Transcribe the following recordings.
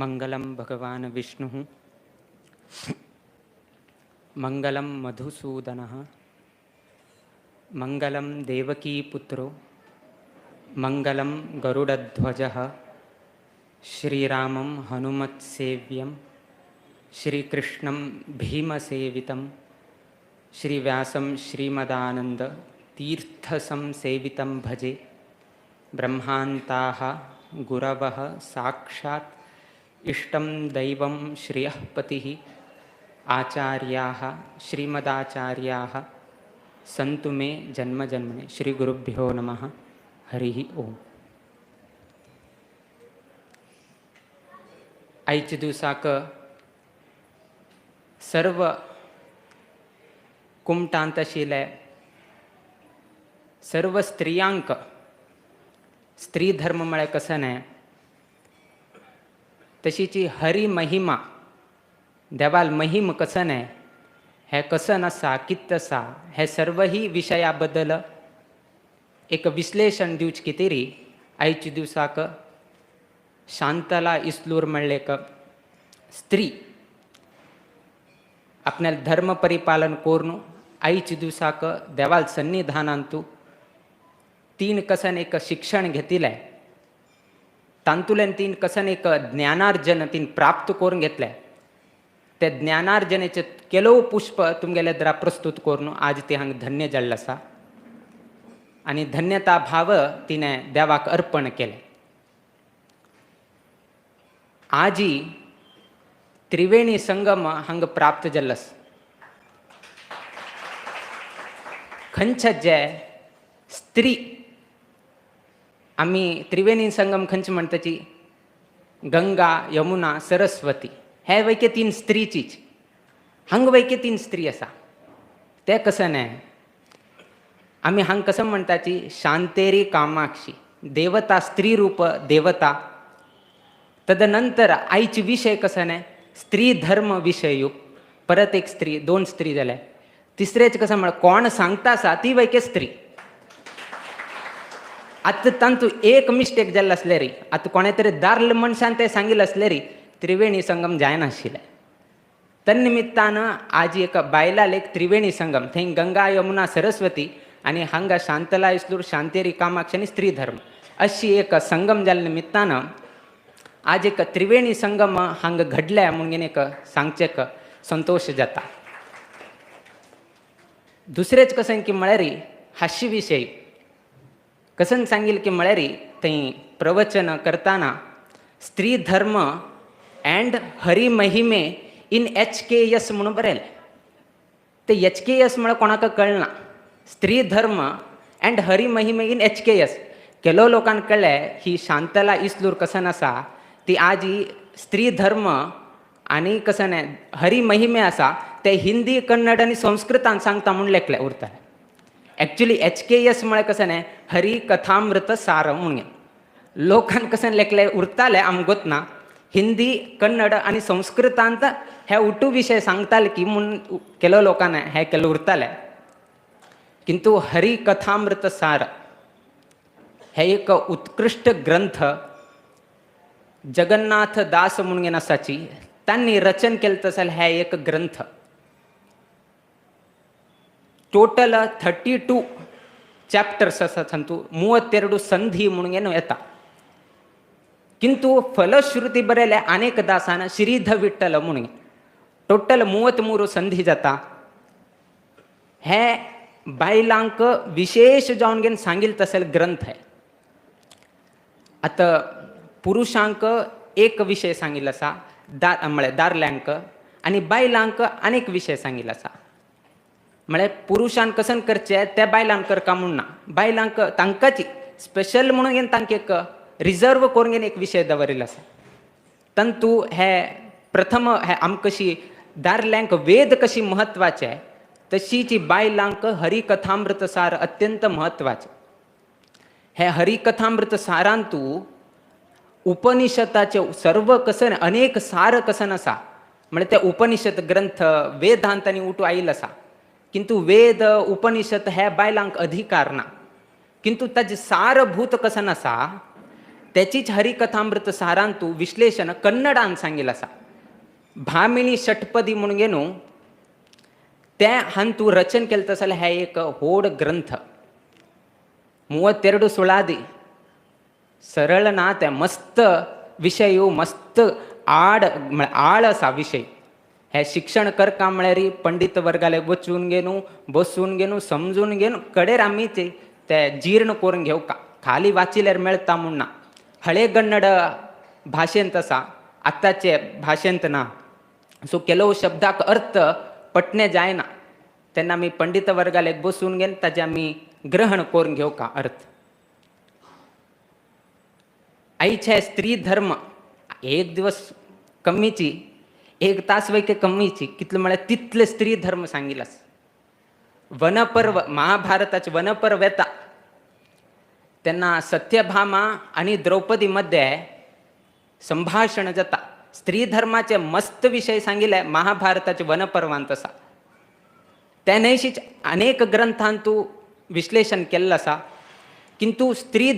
मंगलम भगवान विष्णु मंगलम मधुसूदन मंगलम देवकी पुत्रो मंगलम गरुड़ध्वज श्रीरामं हनुमत्सेव्यं श्रीकृष्णं भीमसेवितं श्रीव्यासं श्रीमदानंद तीर्थसंसेवितं भजे ब्रह्मान्ताः गुरवः साक्षात् इष्टं दैवं श्रियः पतिः आचार्याः श्रीमदाचार्याः सन्तु मे जन्मजन्मने। श्री गुरुभ्यो नमः। हरिः ओम। आयच्या दिवसाक सर्व कुमटांत आशिल्ले सर्व स्त्रियांक स्त्री धर्म म्हळ्यार कसं न्हय, तशीची हरी महिमा देवाल महिम कसं न्हय, हे कसन आसा कित आसा हे सर्वही विशया बद्दल एक विश्लेषण दिवचे कितेरी आयच्या दिवसाक शांतला इस्लूर म्हणले एक स्त्री आपल्याला धर्म परिपालन करून आयच्या दिवसाक देवाल सन्निधानांतू तीन कसन एक शिक्षण घेतिले, तांतुल्यान तीन कसन एक ज्ञानार्जन तीन प्राप्त करून घेतले। ते ज्ञानार्जनेचे केलो पुष्प तुमगेले द्रा प्रस्तुत करून आज ती हांग धन्य जाल्ले आसा आणि धन्यता भाव तिने देवाक अर्पण केले। आजी त्रिवेणी संगम हांग प्राप्त जाल्लो आसा। खंयचे जे स्त्री आम्ही त्रिवेणी संगम खंयचे म्हणटाची गंगा यमुना सरस्वती हे वैके तीन स्त्रीचीच हांग वैके तीन स्त्री आसा। ते कसं न्हय, आम्ही हांग कसं म्हणटाची शांतेरी कामाक्षी देवता स्त्री रूप देवता। तदनंतर आईचे विषय कसं न्हय स्त्री धर्म विषय परत एक स्त्री दोन स्त्री जाल्या। तिसरेच कसं म्हण कोण सांगता आसा ती वैके स्त्री। आता तांतू एक मिस्टेक जाल्लो आसले री, आता कोणे तरी दार्ल मनशान ते सांगिल्लें आसले री त्रिवेणी संगम जायनाशिल्लें। तन्निमित्तान आज एक बायलाल एक त्रिवेणी संगम थंय गंगा यमुना सरस्वती आणि हांगा शांतला इस्लूर शांतेरी कामाक्षी आणि स्त्री धर्म अशी एक संगम जाल्ल्या निमित्तान आज एक त्रिवेणी संगम हांगा घडल्या म्हणून एक सांगचेक संतोष जाता। दुसरेच कसन की म्हळ्यार हास्य विषय कसन सांगिल की म्हळ्यार थंय प्रवचन करताना स्त्री धर्म अँड हरी महिमे इन HKS म्हणून बरयलें। ते HKS म्हळ्यार कोणाक कळना। स्त्री धर्म अँड हरी महिमे इन HKS केलो लोकांक कळ्ळें ही शांतला इस्लूर कसन आसा ती आज ही स्त्री धर्म आणि कसं न्हय हरी महिमे आसा ते हिंदी कन्नड आणि संस्कृतान सांगता म्हणून लेखले उरता। ॲक्च्युली HKS म्हळ्यार कसं न्हय हरी कथामृत सार म्हणून लोकांक कसन लेखले उरताले आमकां गोतना। हिंदी कन्नड आणि संस्कृतांत हे उठू विषय सांगताले की म्हणून केलो लोकांना हे केलो उरताले। किंतु हरी कथामृत सार हे एक उत्कृष्ट ग्रंथ जगन्नाथ दास म्हणून आसाची त्यांनी रचन केलं तसं हे एक ग्रंथ टोटल 32 चॅप्टर्स आसा। संतू 32 संधी म्हणून येता। किंतु फलश्रुती बरयले अनेक दासान श्रीध विठ्ठल म्हणून टोटल 33 संधी जाता। हे बायलांक विशेष जावन घेवन सांगिल तसले ग्रंथ आहे। आता पुरुषांक एक विषय सांगिल्लो आसा म्हळ्यार दादल्यांक आणि बायलांक अनेक विषय सांगिल्लो आसा। म्हळ्यार पुरुषान कसन करचे ते बायलांक करका म्हणून ना, बायलांक तांकांची स्पेशल म्हणून घेवन तांकां एक रिजर्व करून घेवन एक विषय दवरिल्लो आसा। तंतू हे प्रथम हे आमकां कशी दादल्यांक वेद कशी महत्वाचे तशीची बायलांक हरिकथामृत सार अत्यंत महत्वाचे। हे हरिकथामृत सारांतू उपनिषदाचे सर्व कसन अनेक सार कसन आसा। म्हणजे ते उपनिषद ग्रंथ वेदांतांनी उठू आयिल्लो आसा। किंतु वेद उपनिषद हे बायलांक अधिकार ना। किंतु ताजे सारभूत कसन आसा त्याचीच हरिकथामृत सारांतू विश्लेषण कन्नडान सांगिल असा. भामिणी षटपदी म्हणून गेनू त्या हंतू रचन केलं तसं ह्या एक होड ग्रंथ 32 ಸುಳಾದಿ सरळ ना त्या मस्त विषय मस्त आळ असा विषय हे शिक्षण कर का म्हळ्यारी पंडित वर्गाला बसून घेणू समजून घेणू कडेर आम्ही ते त्या जीर्ण करून घेऊ का खाली वाचिल्यार मेळता म्हणून ना. हळे गन्नड भाषेंत असा आत्ताचे भाषेंत ना. सो ಕೆಲವು शब्दाक अर्थ पटणे जायना त्यांना मी पंडित वर्गाला बसून घेन ताजे आम्ही ग्रहण करून घेऊ का अर्थ. आईच्या स्त्री धर्म एक दिवस कमीची 1 तास वैके कमीची कितलं म्हळ्यार तितले स्त्री धर्म सांगिलास. वनपर्व महाभारताचे वनपर्व येता त्यांना सत्यभामा आणि द्रौपदी मध्ये संभाषण जाता. स्त्री धर्माचे मस्त विषय सांगितले महाभारताचे वनपर्वांत असा. त्यानेशीच अनेक ग्रंथांतू विश्लेषण केलेलं असा. किंतु स्त्री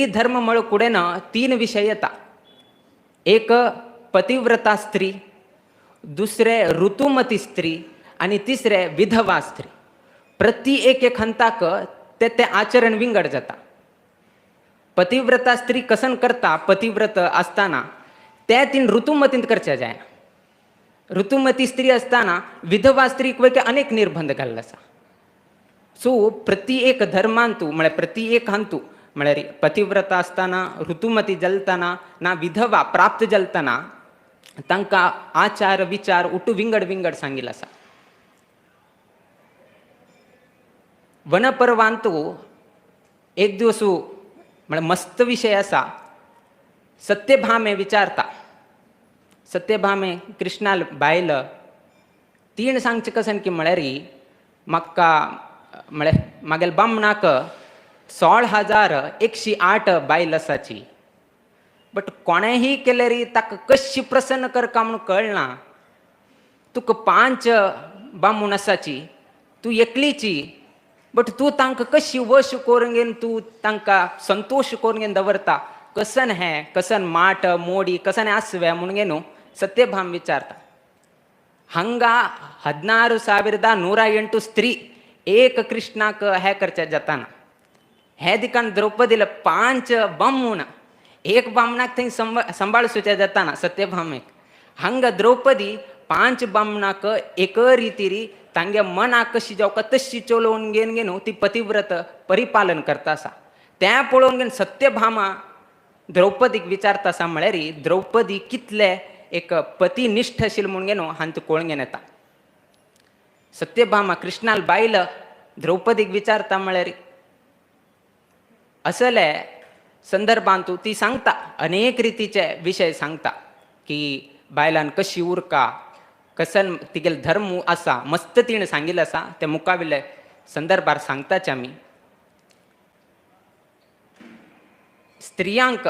धर्म मुळे कुडे ना 3 विषय येता. एक पतिव्रता स्त्री, दुसरे ऋतुमती स्त्री आणि तिसरे विधवा स्त्री. प्रति एक हंताक ते आचरण विंगड जाता. पतिव्रता स्त्री कसन करता पतिव्रत असताना त्या 3 ऋतुमतींत करच्या जाय. ऋतुमती स्त्री असताना विधवा स्त्री वैके अनेक निर्बंध घाल्ला असा. सो प्रति एक धर्मांतू म्हळ्यार प्रति एक हंतू म्हळ्यार पतिव्रता असताना ऋतुमती जलताना ना विधवा प्राप्त जलताना तांकां आचार विचार उठू विंगड सांगिल्लो आसा. वनपर्वांतू एक दिवस म्हळ्यार मस्त विषय असा. सत्यभामे विचारता. सत्यभामे कृष्णाल बायल 3 सांगचे कसन की म्हळ्यार म्हाका म्हळ्यार मागेल बामणाक 16,108 बायल आसाची. बट कोणेही केल्यार ताका कशी प्रसन्न करका म्हणून कळना. तुका 5 बामूण आसाची तू एकलीची बट तू तांकां कशी वश करून घेवन तू तांकां संतोष करून घेवन दवरता. कसन हे कसन माट मोडी कसन आसवे म्हणून घेनू सत्यभाम विचारता. हंगा 16,108 स्त्री एक कृष्णाक हे करचे जाताना हे दिकान द्रौपदीला 5 बामूण एक बामणाक थंय सांबाळसूचे जाताना सत्यभामेक हंगा द्रौपदी 5 बामणाक एक रितीरी तांगे मनाक कशी जावका तशी चलोवन घेवन ती पतिव्रत परिपालन करता असा. त्या पळोवन घेवन सत्यभामा द्रौपदीक विचारता असा म्हळ्यार द्रौपदी कितले एक पतिनिष्ठ आशिल्ली म्हणून घेवन हांत कळून घेवन येता. सत्यभामा कृष्णाल बायल द्रौपदीक विचारता म्हळ्यार असले संदर्भांतू ती सांगता अनेक रितीचे विषय सांगता की बायलान कशी उरका कसन तिगेल धर्म असा मस्त तिणें सांगिल्लें आसा. ते मुखाविल्ले संदर्भार सांगताच आमी. स्त्रियांक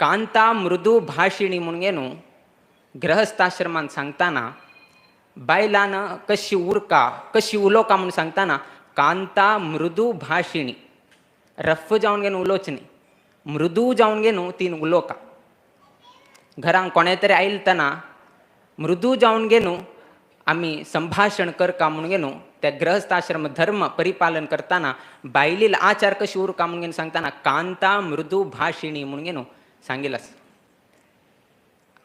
कांता मृदू भाषिणी म्हणून घेनू ग्रहस्थाश्रमांत सांगताना बायलान कशी उरका कशी उलोवका म्हणून सांगताना कांता मृदू भाषिणी रफ जावन घेवन उलोवचें मृदू जावन घेवन तीन उलोवका. घरांक कोणे तरी आयलतना मृदू जावन घेवन आमी संभाषण करका म्हणून घेवन त्या ग्रहस्थाश्रम धर्म परिपालन करताना बायलील आचार कशी उरका म्हणून घेवन सांगताना कांता मृदू भाषिणी म्हणून घेवन सांगिल्लें.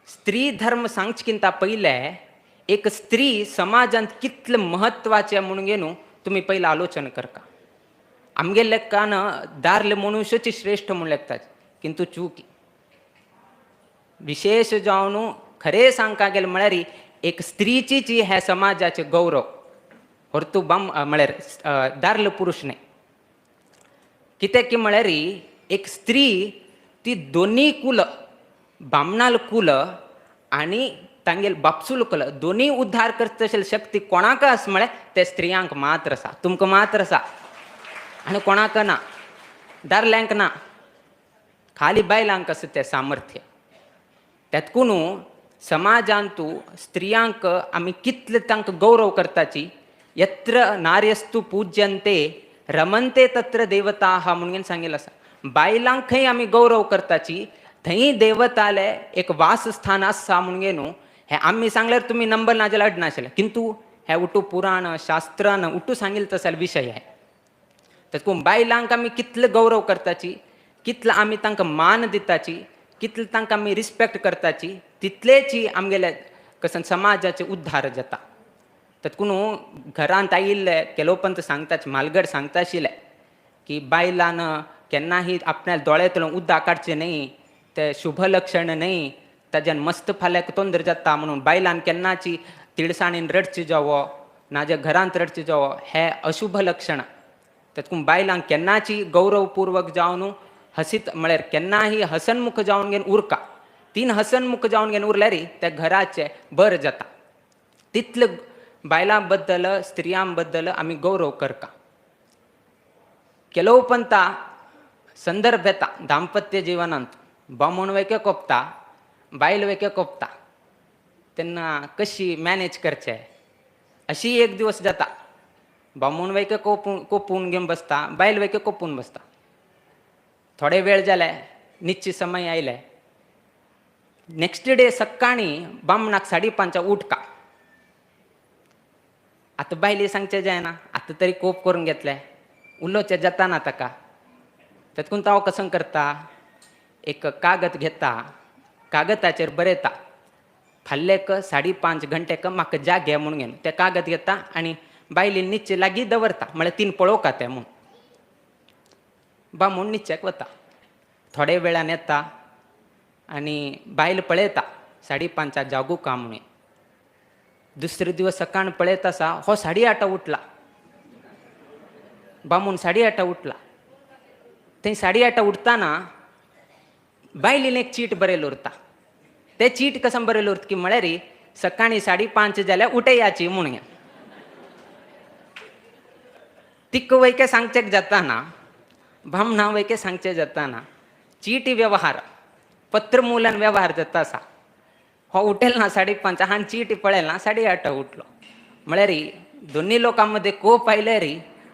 स्त्री धर्म सांगचे पहिले एक स्त्री समाजांत कितले महत्वाचे म्हणून घेवन तुम्ही पहिला आलोचन करका. आमगे लेखान दार्ले मनुष्यची श्रेष्ठ म्हणून लेखतात किंतु चूकी विशेष जावन खरे सांगका गेले म्हळ्यार एक स्त्रीचीच ह्या समाजाचे गौरव ಹೊರತು म्हळ्यार दार्ल पुरुष नाही. कित्याक की म्हळ्यार एक स्त्री ती दोन्ही कुल बामणाल कुल आणि तांगेल बापसूल कुल दोन्ही उद्धार करता तशें शक्ती कोणाक आसा म्हळ्यार ते स्त्रियांक मात्र आसा. तुमकां मात्र आसा आनी कोणाक ना. दार्ल्यांक ना. खाली बायलांक आसा तें सामर्थ्य. त्यातकून समाजांतू स्त्रियांक आमी कितले तांकां गौरव करताची. यत्र नार्यस्तु पूज्यन्ते रमनते तत्र देवता हा म्हणून सांगेल असा. बायलांक खंय आमी गौरव करताची थंय देवताले एक वासस्थान आसा म्हणून न्हू. हे आम्ही सांगल्यार तुम्ही नंबर ना जाल्यार अडनाशिल्ले, किंतु हे उठू पुराण शास्त्रान उठू सांगिल तसले विषय आहे. तेतून बायलांक आमी कितले गौरव करताची, कितले आमी तांकां मान दिताची, कितले तांकां आमी रिस्पेक्ट करताची, तितलेची आमगेले कसन समाजाचे उद्धार जाता. तेतून घरांत आयिल्ले केलोपंत सांगताच, म्हालगड सांगता आशिल्ले की बायलान केन्नाही आपल्या दोळ्यांतल्यान उद्दा काडचें न्ही, ते शुभ लक्षण न्ही, ताज्यान मस्त फाल्याक तोंदर जाता म्हणून बायलान केन्नाची तिळसाणीन रडची जावो, नाज्या घरांत रडची जावो, हे अशुभ लक्षण. तेतून बायलांक केन्नाची गौरवपूर्वक जावन हसीत म्हळ्यार केन्नाही हसनमुख जावन घेवन उरका. तीन हसनमुख जावन घेवन उरल्यार त्या घराचे बर जाता. तितले बायलां बद्दल स्त्रियां बद्दल आमी गौरव करता. केलोपंता संदर्भ येता दाम्पत्य जिवनांत. बामूण वेके कोपता, बायल वेके कोपता, तेन्ना कशी मॅनेज करचें अशी एक दिवस जाता. बामूण वेके कोपून घेवन बसता, बायल वेके कोपून बसता. थोडे वेळ जाले, निश्चित समय आयले, नेक्स्ट डे सकाळी बामणाक 5:30 उठका. आतां बायली सांगचें जायना, आतां तरी कोप करून घेतले, उलोवचें जाता ना ताका. तेतून हांव कसं करता, एक कागद घेता, कागदाचेर बरयता फाल्लेक 5:30 घंटेक म्हाका जाग घे म्हणून. ते कागद घेता आनी बायली निश्चय लागीं दवरता, म्हळ्यार तीन पळोवका तें म्हूण. बामूण निश्चयाक वता. थोडे वेळान येता आनी बायल पळयता 5:30 जागू का म्हणून. दुसरे दिवस सकाळ पळयता आसा, हो 8:30 उठला. बामूण 8:30 उठला. थंय 8:30 उठताना बायलीन एक चीट बरयलो उरता. ते चीट कसं बरयलो उरता की म्हळ्यार सकाळी 5:30 जाल्यार उठयाची म्हणून. तिक वयके सांगचेक जाताना, बामणा वयके सांगचें जाताना चीटी व्यवहार, पत्रमूलन व्यवहार जाता आसा. हो उठेल ना 5:30, हांवें चीटी पळयला ना 8:30 उठलो म्हळ्यार दोन्ही लोकां मध्ये कोप आयल्यार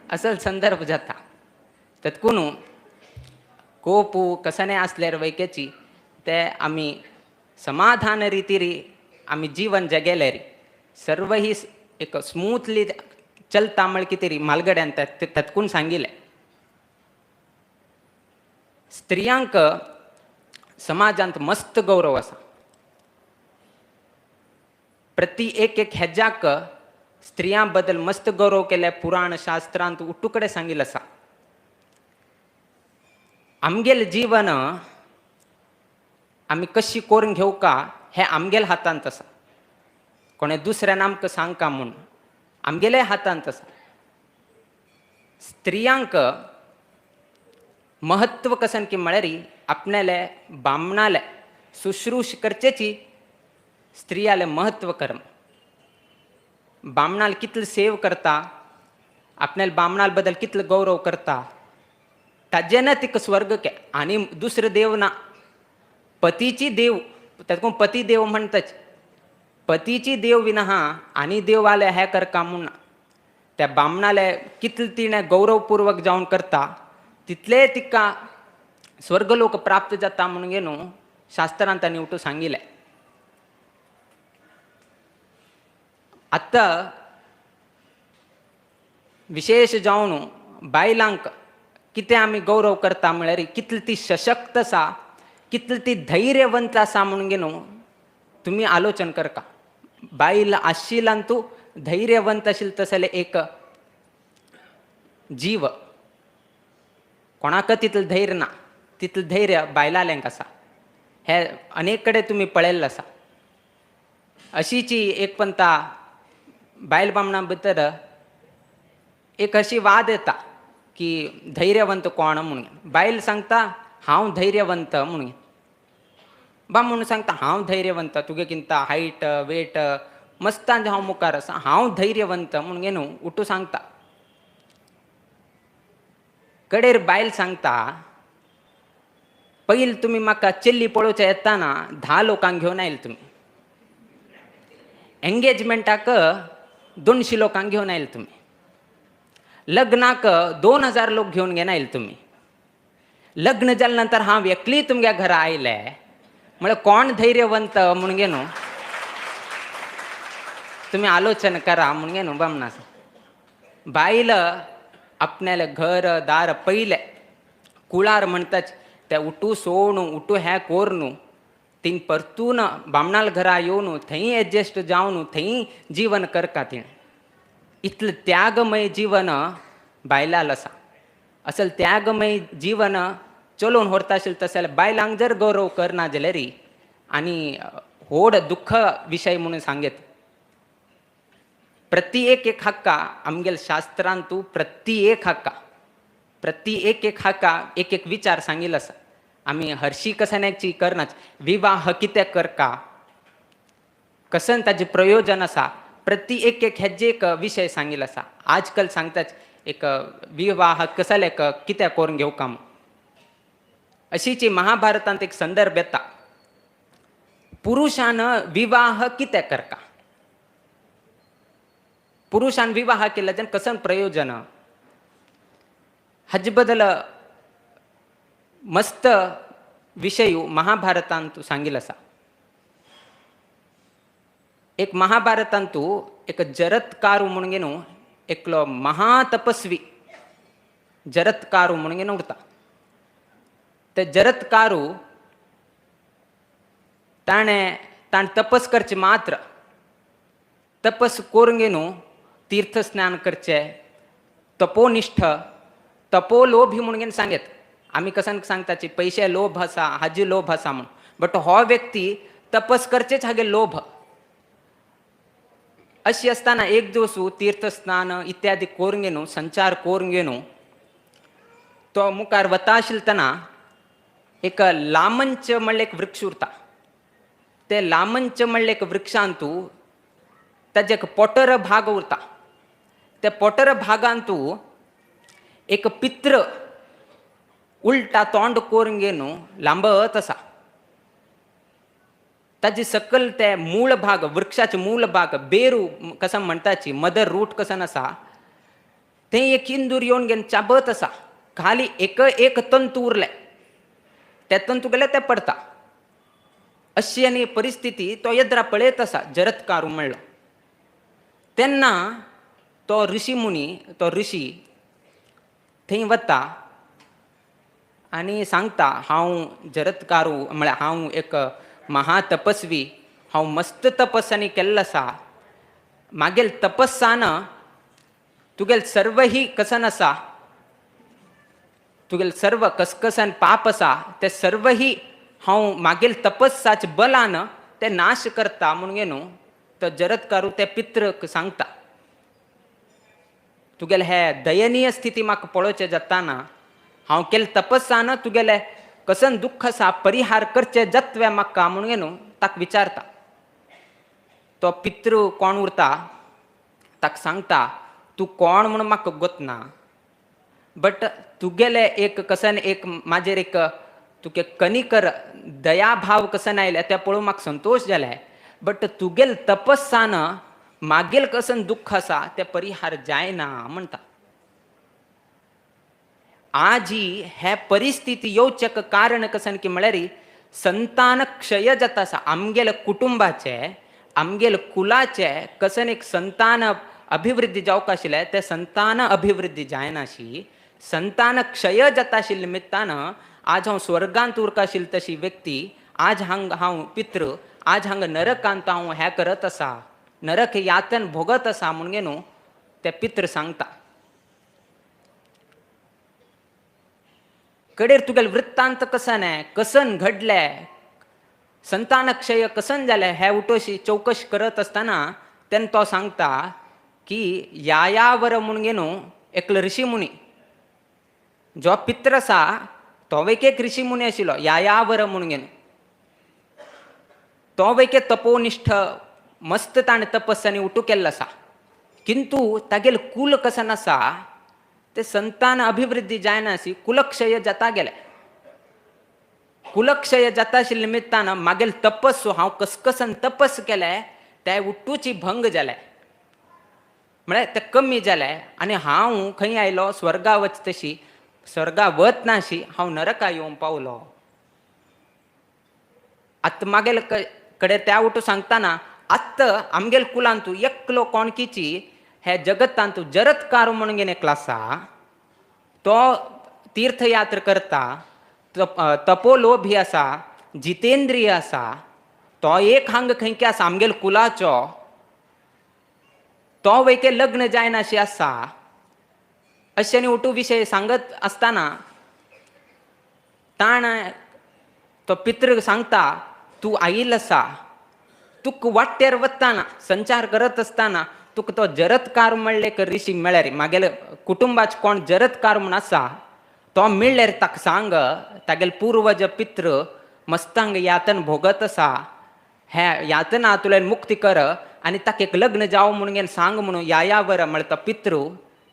असल संदर्भ जाता. तेतून कोप कसने असल्यार वयकेची ते आमी समाधान रितीरी आमी जीवन जगेल्यार सर्व ही एक स्मूथली चलता म्हळ्यार कितें तरी म्हालगड्यान तेतकून सांगिल्लें. स्त्रियांक समाजांत मस्त गौरव आसा. प्रति एक हेज्याक स्त्रियां बद्दल मस्त गौरव केले पुराण शास्त्रांत उट्टू कडेन सांगिल्लें आसा. आमगेलें जीवन आमी कशी करून घेवका हें आमगेल्या हातांत आसा. कोणे दुसऱ्यान आमकां सांगका म्हूण आमगेल्या हातांत आसा. स्त्रियांक महत्व कसन की म्हळ्यार आपणाले बामणाले शुश्रूष करचेची स्त्रियाले महत्व कर्म. बामणाल कितले सेव करता, आपणाले बामणाल बद्दल कितले गौरव करता, ताजेन तिक स्वर्ग के. आनी दुसरे देव ना. पतीची देव, तातूंत पती देव म्हणटाच. पतीची देव विना आनी देवाले हे करका म्हूण ना. त्या बामणाले कितले तिणें गौरवपूर्वक जावन करता तितले तिका स्वर्गलोक प्राप्त जाता म्हणून न्हू शास्त्रांत तांणी उठू सांगिल्लें. आतां विशेष जावन बायलांक कितें आमी गौरव करता म्हळ्यार कितली ती सशक्त आसा, कितली ती धैर्यवंत आसा म्हणून न्हू तुमी आलोचन करता. बायल आशिल्ल्यान तूं धैर्यवंत आशिल्लो तसले एक जीव. कोणाक तितलें धैर्य ना, तितलें धैर्य बायलांक आसा. हे अनेक कडेन तुमी पळयल्लें आसा. अशीची एक पंता बायल बामणां भितर एक अशी वाद येता की धैर्यवंत कोण म्हणून. बायल सांगता हांव धैर्यवंत म्हणून. बामूण सांगता हांव धैर्यवंत, तुगे किंता हायट वेट मस्तान हांव मुखार आसा, हांव धैर्यवंत म्हणून न्हू उठू सांगता. कडेर बायल सांगता पयलीं तुमी म्हाका चेल्ली पळोवचें येताना 10 लोकांक घेवन आयले तुमी. एंगेजमेंटाक 200 लोकांक घेवन आयले तुमी. लग्नाक 2000 लोक घेऊन घेणार तुम्ही. लग्न झाल्यानंतर हा एकली तुमच्या घरा आयले म्हणजे कोण धैर्यवंत म्हणून घेणू तुम्ही आलोचन करा म्हणून घेणू बमनास. बाईल आपल्याला घर दार पहिले कुळार म्हणताच त्या उठू सोडू उठू ह्या कोरनू तीन परतून बामणाल घरा येऊन थंय ॲडजस्ट जाऊन थंय जीवन करका तीन. इतलं त्यागमय जीवन बायलाल असा. असल त्यागमय जीवन चलोवन व्हरता आशिल्लें तशें बायलांक जर गौरव करना जाल्यार आनी व्हड दुख्ख विशय म्हणून सांगेत. प्रति एक हक्का आमगेल शास्त्रांतू प्रति एक हक्का एक विचार सांगिल्लो आसा. आमी हरशी कसाण्याची करनाच. विवाह कितें करका कसन ताजें प्रयोजन आसा प्रति एक हेजे एक विशय सांगिल्लो आसा. आजकाल सांगताच एक विवाह कसले कितें करून घेवका म्हूण. अशीची महाभारतांत एक संदर्भ येता. पुरुषान विवाह कितें करका. पुरुषान विवाह केल्याच्यान कसन प्रयोजन हाजे बद्दल मस्त विषय महाभारतांत सांगिल्लो आसा. एक महाभारतांतू एक जरत्कारु म्हणून घेनू एकलो महातपस्वी जरत्कारु म्हणून घेवन उरता. ते जरत्कारु ताण तपस करचे मात्र तपस करून घेनू तीर्थस्नान करचे तपोनिष्ठ तपोलोभी म्हणून घेवन सांगेत. आमी कसन सांगताची पैसे लोभ आसा हाजी लोभ आसा म्हणून. बट हो व्यक्ती तपस करचेच हागे लोभ. अशी असताना एक दिवस तीर्थस्नान इत्यादी करून घेनू संचार करून घेनू तो मुखार वता आशिल्लतना एक लामंच म्हणले एक वृक्ष उरता. ते लामंच म्हणले एक वृक्षांतू ताजे एक पोटर भाग उरता. त्या पोटर भागांतू एक पित्र उलटा तोंड करून घेनू लांबत आसा. ताजी सकल ते मूळ भाग वृक्षाचे मूळ भाग बेरू कसं म्हणटाची मदर रूट कसन आसा ते एक इंदूर येवन घेवन चाबत आसा. खाली एक तंतू उरले त्या तंतू गेले ते पडता. अशी आनी परिस्थिती तो येद्रा पळयत आसा जरत्कारु म्हणलो. तेन्ना तो ऋषी मुनी तो ऋषी थंय वता आनी सांगता हांव जरत्कारु म्हळ्यार हांव एक महातपस्वी हांव मस्त तपस्सांनी केल्लो आसा. मागेल तपस्सान तुगेल सर्व ही कसन आसा तुगेल सर्व कसकसन पाप आसा ते सर्व ही हांव मागेल तपस्साचे बलान ते नाश करता म्हणून घेनू तो जरत्कारु ते पित्रक सांगता. तुगेले हे दयनीय स्थिती म्हाका पळोवचें जाताना हांव केले तपस्सान तुगेले कसन दुख्ख आसा परिहार करचे जत्वे म्हाका म्हणून घेनू ताका विचारता. तो पितृ कोण उरता ताका सांगता तूं कोण म्हणून म्हाका गोतना. बट तुगेले एक कसन एक म्हाजेर एक तुगे कनिकर दयाभाव कसन आयले ते पळोवन म्हाका संतोश जाले. बट तुगेल तपस्सान मागेल कसन दुख्ख आसा ते परिहार जायना म्हणटा. आजी हे परिस्थिती येवचेक कारण कसन की म्हळ्यार संतान क्षय जाता आसा. आमगेले कुटुंबाचे आमगेले कुलाचे कसन एक संतान अभिवृद्धी जावंक आशिल्ले ते संतान अभिवृद्धी जायनाशी. संतान क्षय जाता आशिल्ले निमित्तान आज हांव स्वर्गांत उरका आशिल्ली तशी व्यक्ती आज हांव पितृ आज हांगा नरकांत हांव हे करत आसा नरक यातन भोगत आसा म्हणून घेनू ते पितृ सांगता. कडेर तुगेल वृत्तांत कसन आहे कसन घडले संतानक्षय कसन जालें हे उठोशी चौकशी करत असताना तेन्ना तो सांगता की यायावर म्हणून घेनू एकलो ऋषी मुनी जो पित्र आसा तो एक ऋषी मुनी आशिल्लो यायावर म्हणून घेनू. तो एक तपोनिष्ठ मस्त ताणें तपस्सांनी उठू केल्लो आसा. किंतु तागेल कुल कसन आसा ते संतान अभिवृद्धी जायना अशी कुलक्षय जाता गेले. कुलक्षय जाता आशिल्ले निमित्तान मागेल तपस्सो हांव कसकसन तपस केले ते उठूची भंग जाले. म्हळ्यार तें कमी जालें आनी हांव खंय आयलो स्वर्गा वचतशी स्वर्गा वतनाशी हांव नरका येवंक पावलो. आत्ता मागेल कडेन त्या उठू सांगताना आत्ता आमगेल कुलान तूं एकलो कोणकीची हे जगतान तूं जरत्कार म्हणून एकलो आसा. तो तीर्थयात्रा करता, तपोलोभी आसा, जितेंद्रिय आसा, तो एक हांग खंयचे आसा आमगेल कुलाचो, तो वैके लग्न जायनाशी आसा. अशें उठू विशय सांगत आसतना ताण तो पितृ सांगता तूं आयिल्लो आसा, तुका वाटेर वताना संचार करत असताना तुका तो जरत्कार म्हणले ऋषी मेळ्ळ्यार मागेल कुटुंबाचे कोण जरत्कार म्हूण आसा तो मेळ्ळ्यार ताका सांग तागेले पूर्वज पितृ मस्तांग यातन भोगत आसा, हे यातनांतल्यान मुक्ती कर आनी ताका एक लग्न जावं म्हणून सांग म्हणून यायावर म्हणटा तो पितृ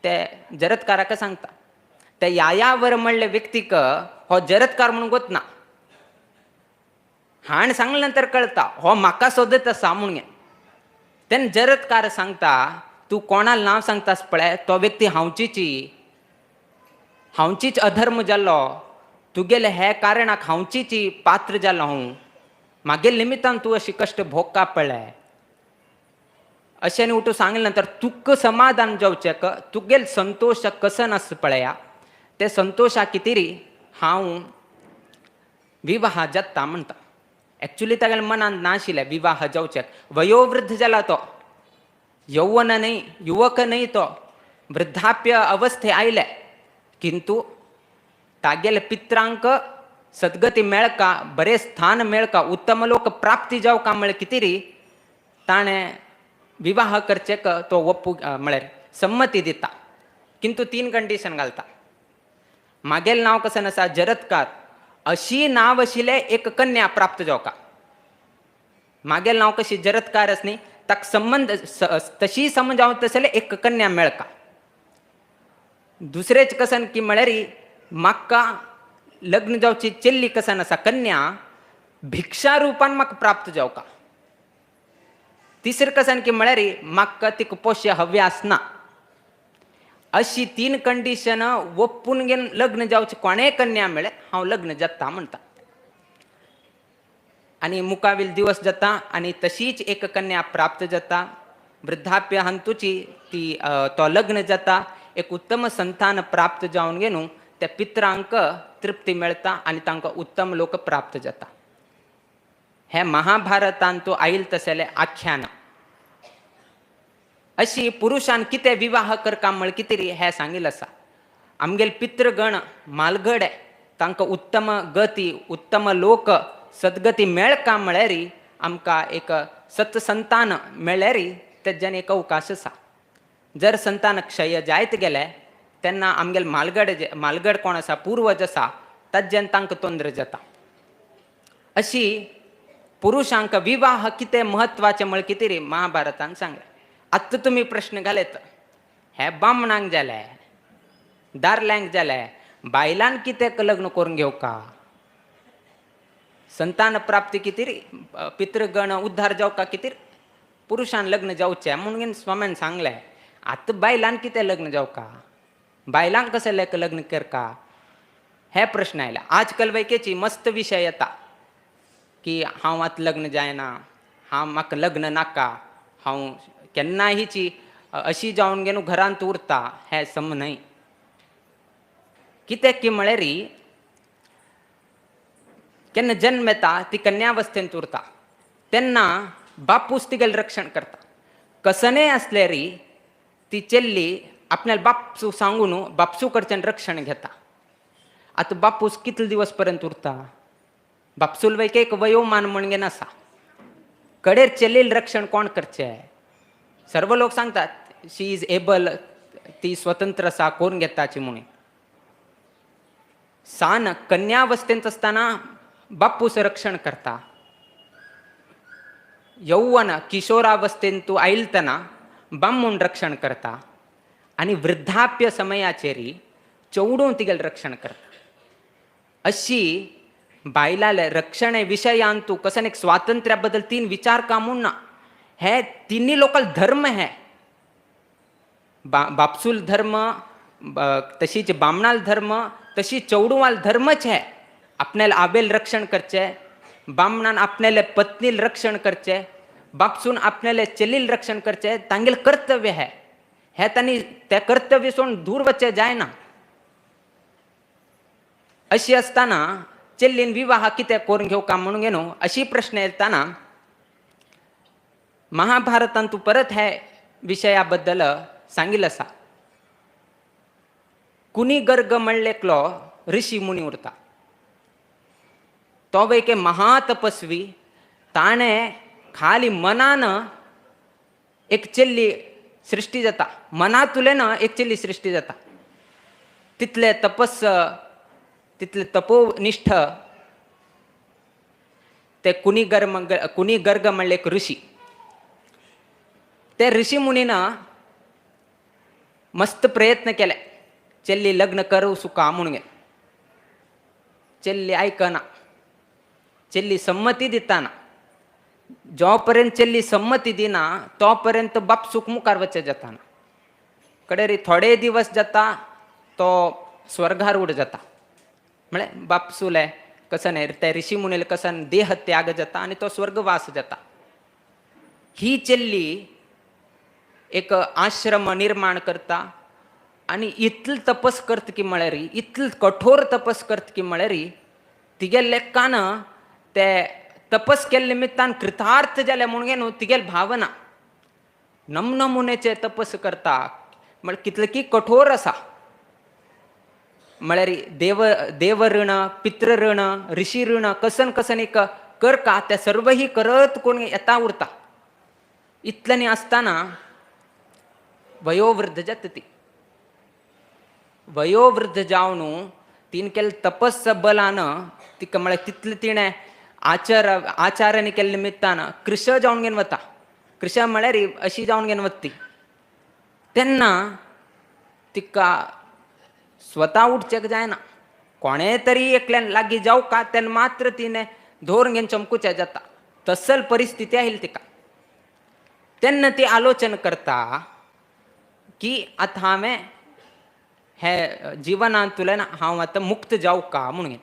ते जरत्काराक सांगता. ते यायावर म्हणले व्यक्तीक हो जरत्कार म्हणून गोतना. हाण सांगले नंतर कळता हो म्हाका सोदत आसा म्हणून. तेन्ना जरत्कार सांगता तूं कोणाला नांव सांगतास पळय तो व्यक्ती हांवचीच अधर्म जाल्लो, तुगेले हे कारणाक हांवचीची पात्र जाल्लो हांव, मागेल निमित्तान तूं अशी कश्ट भोगता पळय. अशें उठून सांगले नंतर तुका समाधान जावचें तुगेल संतोष कसं आसा पळया ते संतोशा कितेरी हांव विवाह जाता म्हणटा. एक्चुली तागेल्या मनान नाशिल्लें विवाह जावचें. वयोवृद्ध जाला तो, यौवन न्हय, युवक न्हय, तो वृद्धाप्य अवस्थे आयले. किंतु तागेले पित्रांक सद्गती मेळका, बरें स्थान मेळका, उत्तम लोक प्राप्ती जावका म्हळ्यार कितेरी ताणें विवाह करचेक तो म्हळ्यार संमती दिता. किंतु 3 कंडिशन घालता. मागेल नांव कसं आसा जरत्कार, अशी नांव आशिल्ले एक कन्या प्राप्त जावका. मागेल नांव कशी जरत्कार आसा न्ही ताका संबंध तशी समज जावं तसले एक कन्या मेळका. दुसरेच कसन की म्हळ्यार म्हाका लग्न जावची चेल्ली कसन आसा कन्या भिक्षा रुपान म्हाका प्राप्त जावका. तिसरें कसन की म्हळ्यार म्हाका तिका पोश्य हव्य आसना. अशी 3 कंडिशन ओपून घेवन लग्न जावचे कोणेय कन्या मेळ्ळे हांव लग्न जाता म्हणटा. आनी मुखावेल दिवस जाता आनी तशीच एक कन्या प्राप्त जाता. वृद्धाप्य हंतुची ती तो लग्न जाता. एक उत्तम संतान प्राप्त जावन घेवन त्या पित्रांक तृप्ती मेळटा आनी तांकां उत्तम लोक प्राप्त जाता. हे महाभारतांत तो आयिल्लें तसलें आख्यान. अशी पुरुषान कितें विवाह करता म्हळ्यार कितें हें सांगिल्लें आसा. आमगेले पितृगण मालगड तांकां उत्तम गती उत्तम लोक सद्गती मेळका म्हळ्यार आमकां एक सत्संतान मेळ्ळ्यार तेज्यान एक अवकाश आसा. जर संतान क्षय जायत गेले तेन्ना आमगेले मालगड कोण आसा पूर्वज आसा ताज्यान तांकां तोंदर जाता. अशी पुरुषांक विवाह कितें म्हत्वाचें म्हळ्यार कितें महाभारतान सांगलें. आत्तां तुमी प्रश्न घालत हे बामणांक जाले, दादल्यांक जाले, बायलांक कितें लग्न करून घेवका, संतान प्राप्ती कितें पितृगण उद्धार जावका कितें पुरुषान लग्न जावचें म्हणून स्वामीन सांगलें. आतां बायलांक कितें लग्न जावका, बायलांक कशें लग्न करका हे प्रश्न आयला. आजकाल वैकेची मस्त विशय येता की हांव आतां लग्न जायना, म्हाका लग्न नाका, हांव केन्ना हिची अशी जावन घेवन घरांत उरता, हें सम न्हय. कितें की म्हळ्यार केन्ना जन्म येता ती कन्यावस्थेंत उरता तेन्ना बापूस तिगेलें रक्षण करता. कसनय आसल्यार ती चेल्ली आपल्याला बापसू सांगून बापसू कडच्यान रक्षण घेता. आतां बापूस कितले दिवस पर्यंत उरता, बापसूल वैके एक वयोमान म्हणून आसा. कडेर चेल्लील रक्षण कोण करचें. सर्व लोक सांगतात शी इज एबल, ती स्वतंत्र आसा करून घेताची म्हणून. सान कन्यावस्थेंत आसतना बापूस रक्षण करता. यौवन किशोरावस्थेंत तूं आयिल्तना बामून रक्षण करता आनी वृद्धाप्य समयाचेर चेवडूं तिगेलें रक्षण करता. अशी बायलाले रक्षण विशयान तूं कसन एक स्वातंत्र्या बद्दल 3 विचार का म्हूण ना. हे तिनी लोकल धर्म हे बापसूल धर्म, तशीच बामणाल धर्म, तशी चौडूवाल धर्मच आहे. आपल्याला आबेल रक्षण करचे, बामणान आपल्याला पत्नील रक्षण करचे, बापसून आपल्याला चलील रक्षण करचे, तांगेल कर्तव्य आहे. हे त्यांनी त्या कर्तव्य सोडून दूर वच्चे जाय ना. अशी असताना चल्लीन विवाह कित्याक करून घेऊ का म्हणून घेणो अशी प्रश्न येताना महाभारतान तू परत ह्या विषयाबद्दल सांगितलं असा. कुणी गर्ग म्हणलेकलो ऋषी मुनी उरता, तो वैके महातपस्वी ताणे खाली मनानं एक चल्ली सृष्टी जाता, मनातुलेनं एक चल्ली सृष्टी जाता. तिथले तपस्स, तिथले तपोनिष्ठ ते कुणी गर्ग म्हणले एक ऋषी, ते ऋषी मुनीनं मस्त प्रयत्न केले चल्ली लग्न करू सुका म्हणून. चल्ली ऐकना, चल्ली संमती दिताना. जोपर्यंत चल्ली संमती दिना तोपर्यंत बाप सुख मुखार वच्चे जाताना. कडेरी थोडे दिवस जाता तो स्वर्गार उड जाता. म्हणजे बापसूले कसं नाही त्या ऋषी मुनीला कसं देह त्याग जाता आणि तो स्वर्गवास जाता. ही चल्ली एक आश्रम निर्माण करता आणि इतल तपस करत की म्हळ्यारी, इतल कठोर तपस करत की म्हळ्यारी तिगे लेखानं ते तपस केल्या निमित्तान कृतार्थ जाले म्हणून न्हू तिगेल भावना नमनमुनेचे तपस करता. म्हळ्यार कितले की कठोर असा. म्हळ्यार देव ऋण, पितृ ऋण, ऋषी ऋण कसन कसन एक कर का त्या सर्व ही करत कोण येता उरता. इतल्यानी असताना वयोवृद्ध जात ती. वयोवृद्ध जावन तीन केलं तपस्स बलानं तिका म्हळ्यार तितले तिणे आचाराने केल्या निमित्तानं कृश जावन घेवन वता. कृश म्हळ्यार अशी जावन घेवन वता ती. तेन्ना तिका स्वता उठचेक जायना. कोणे तरी एकल्यान लागी जाऊ का तेन्ना मात्र तिने धोर घेवन चमकुचे जाता. तसल परिस्थिती येईल तिका. तेन्ना ती आलोचन करता की आता हांवें हे जीवनांतुल्यान हांव आतां मुक्त जाऊ का म्हणून.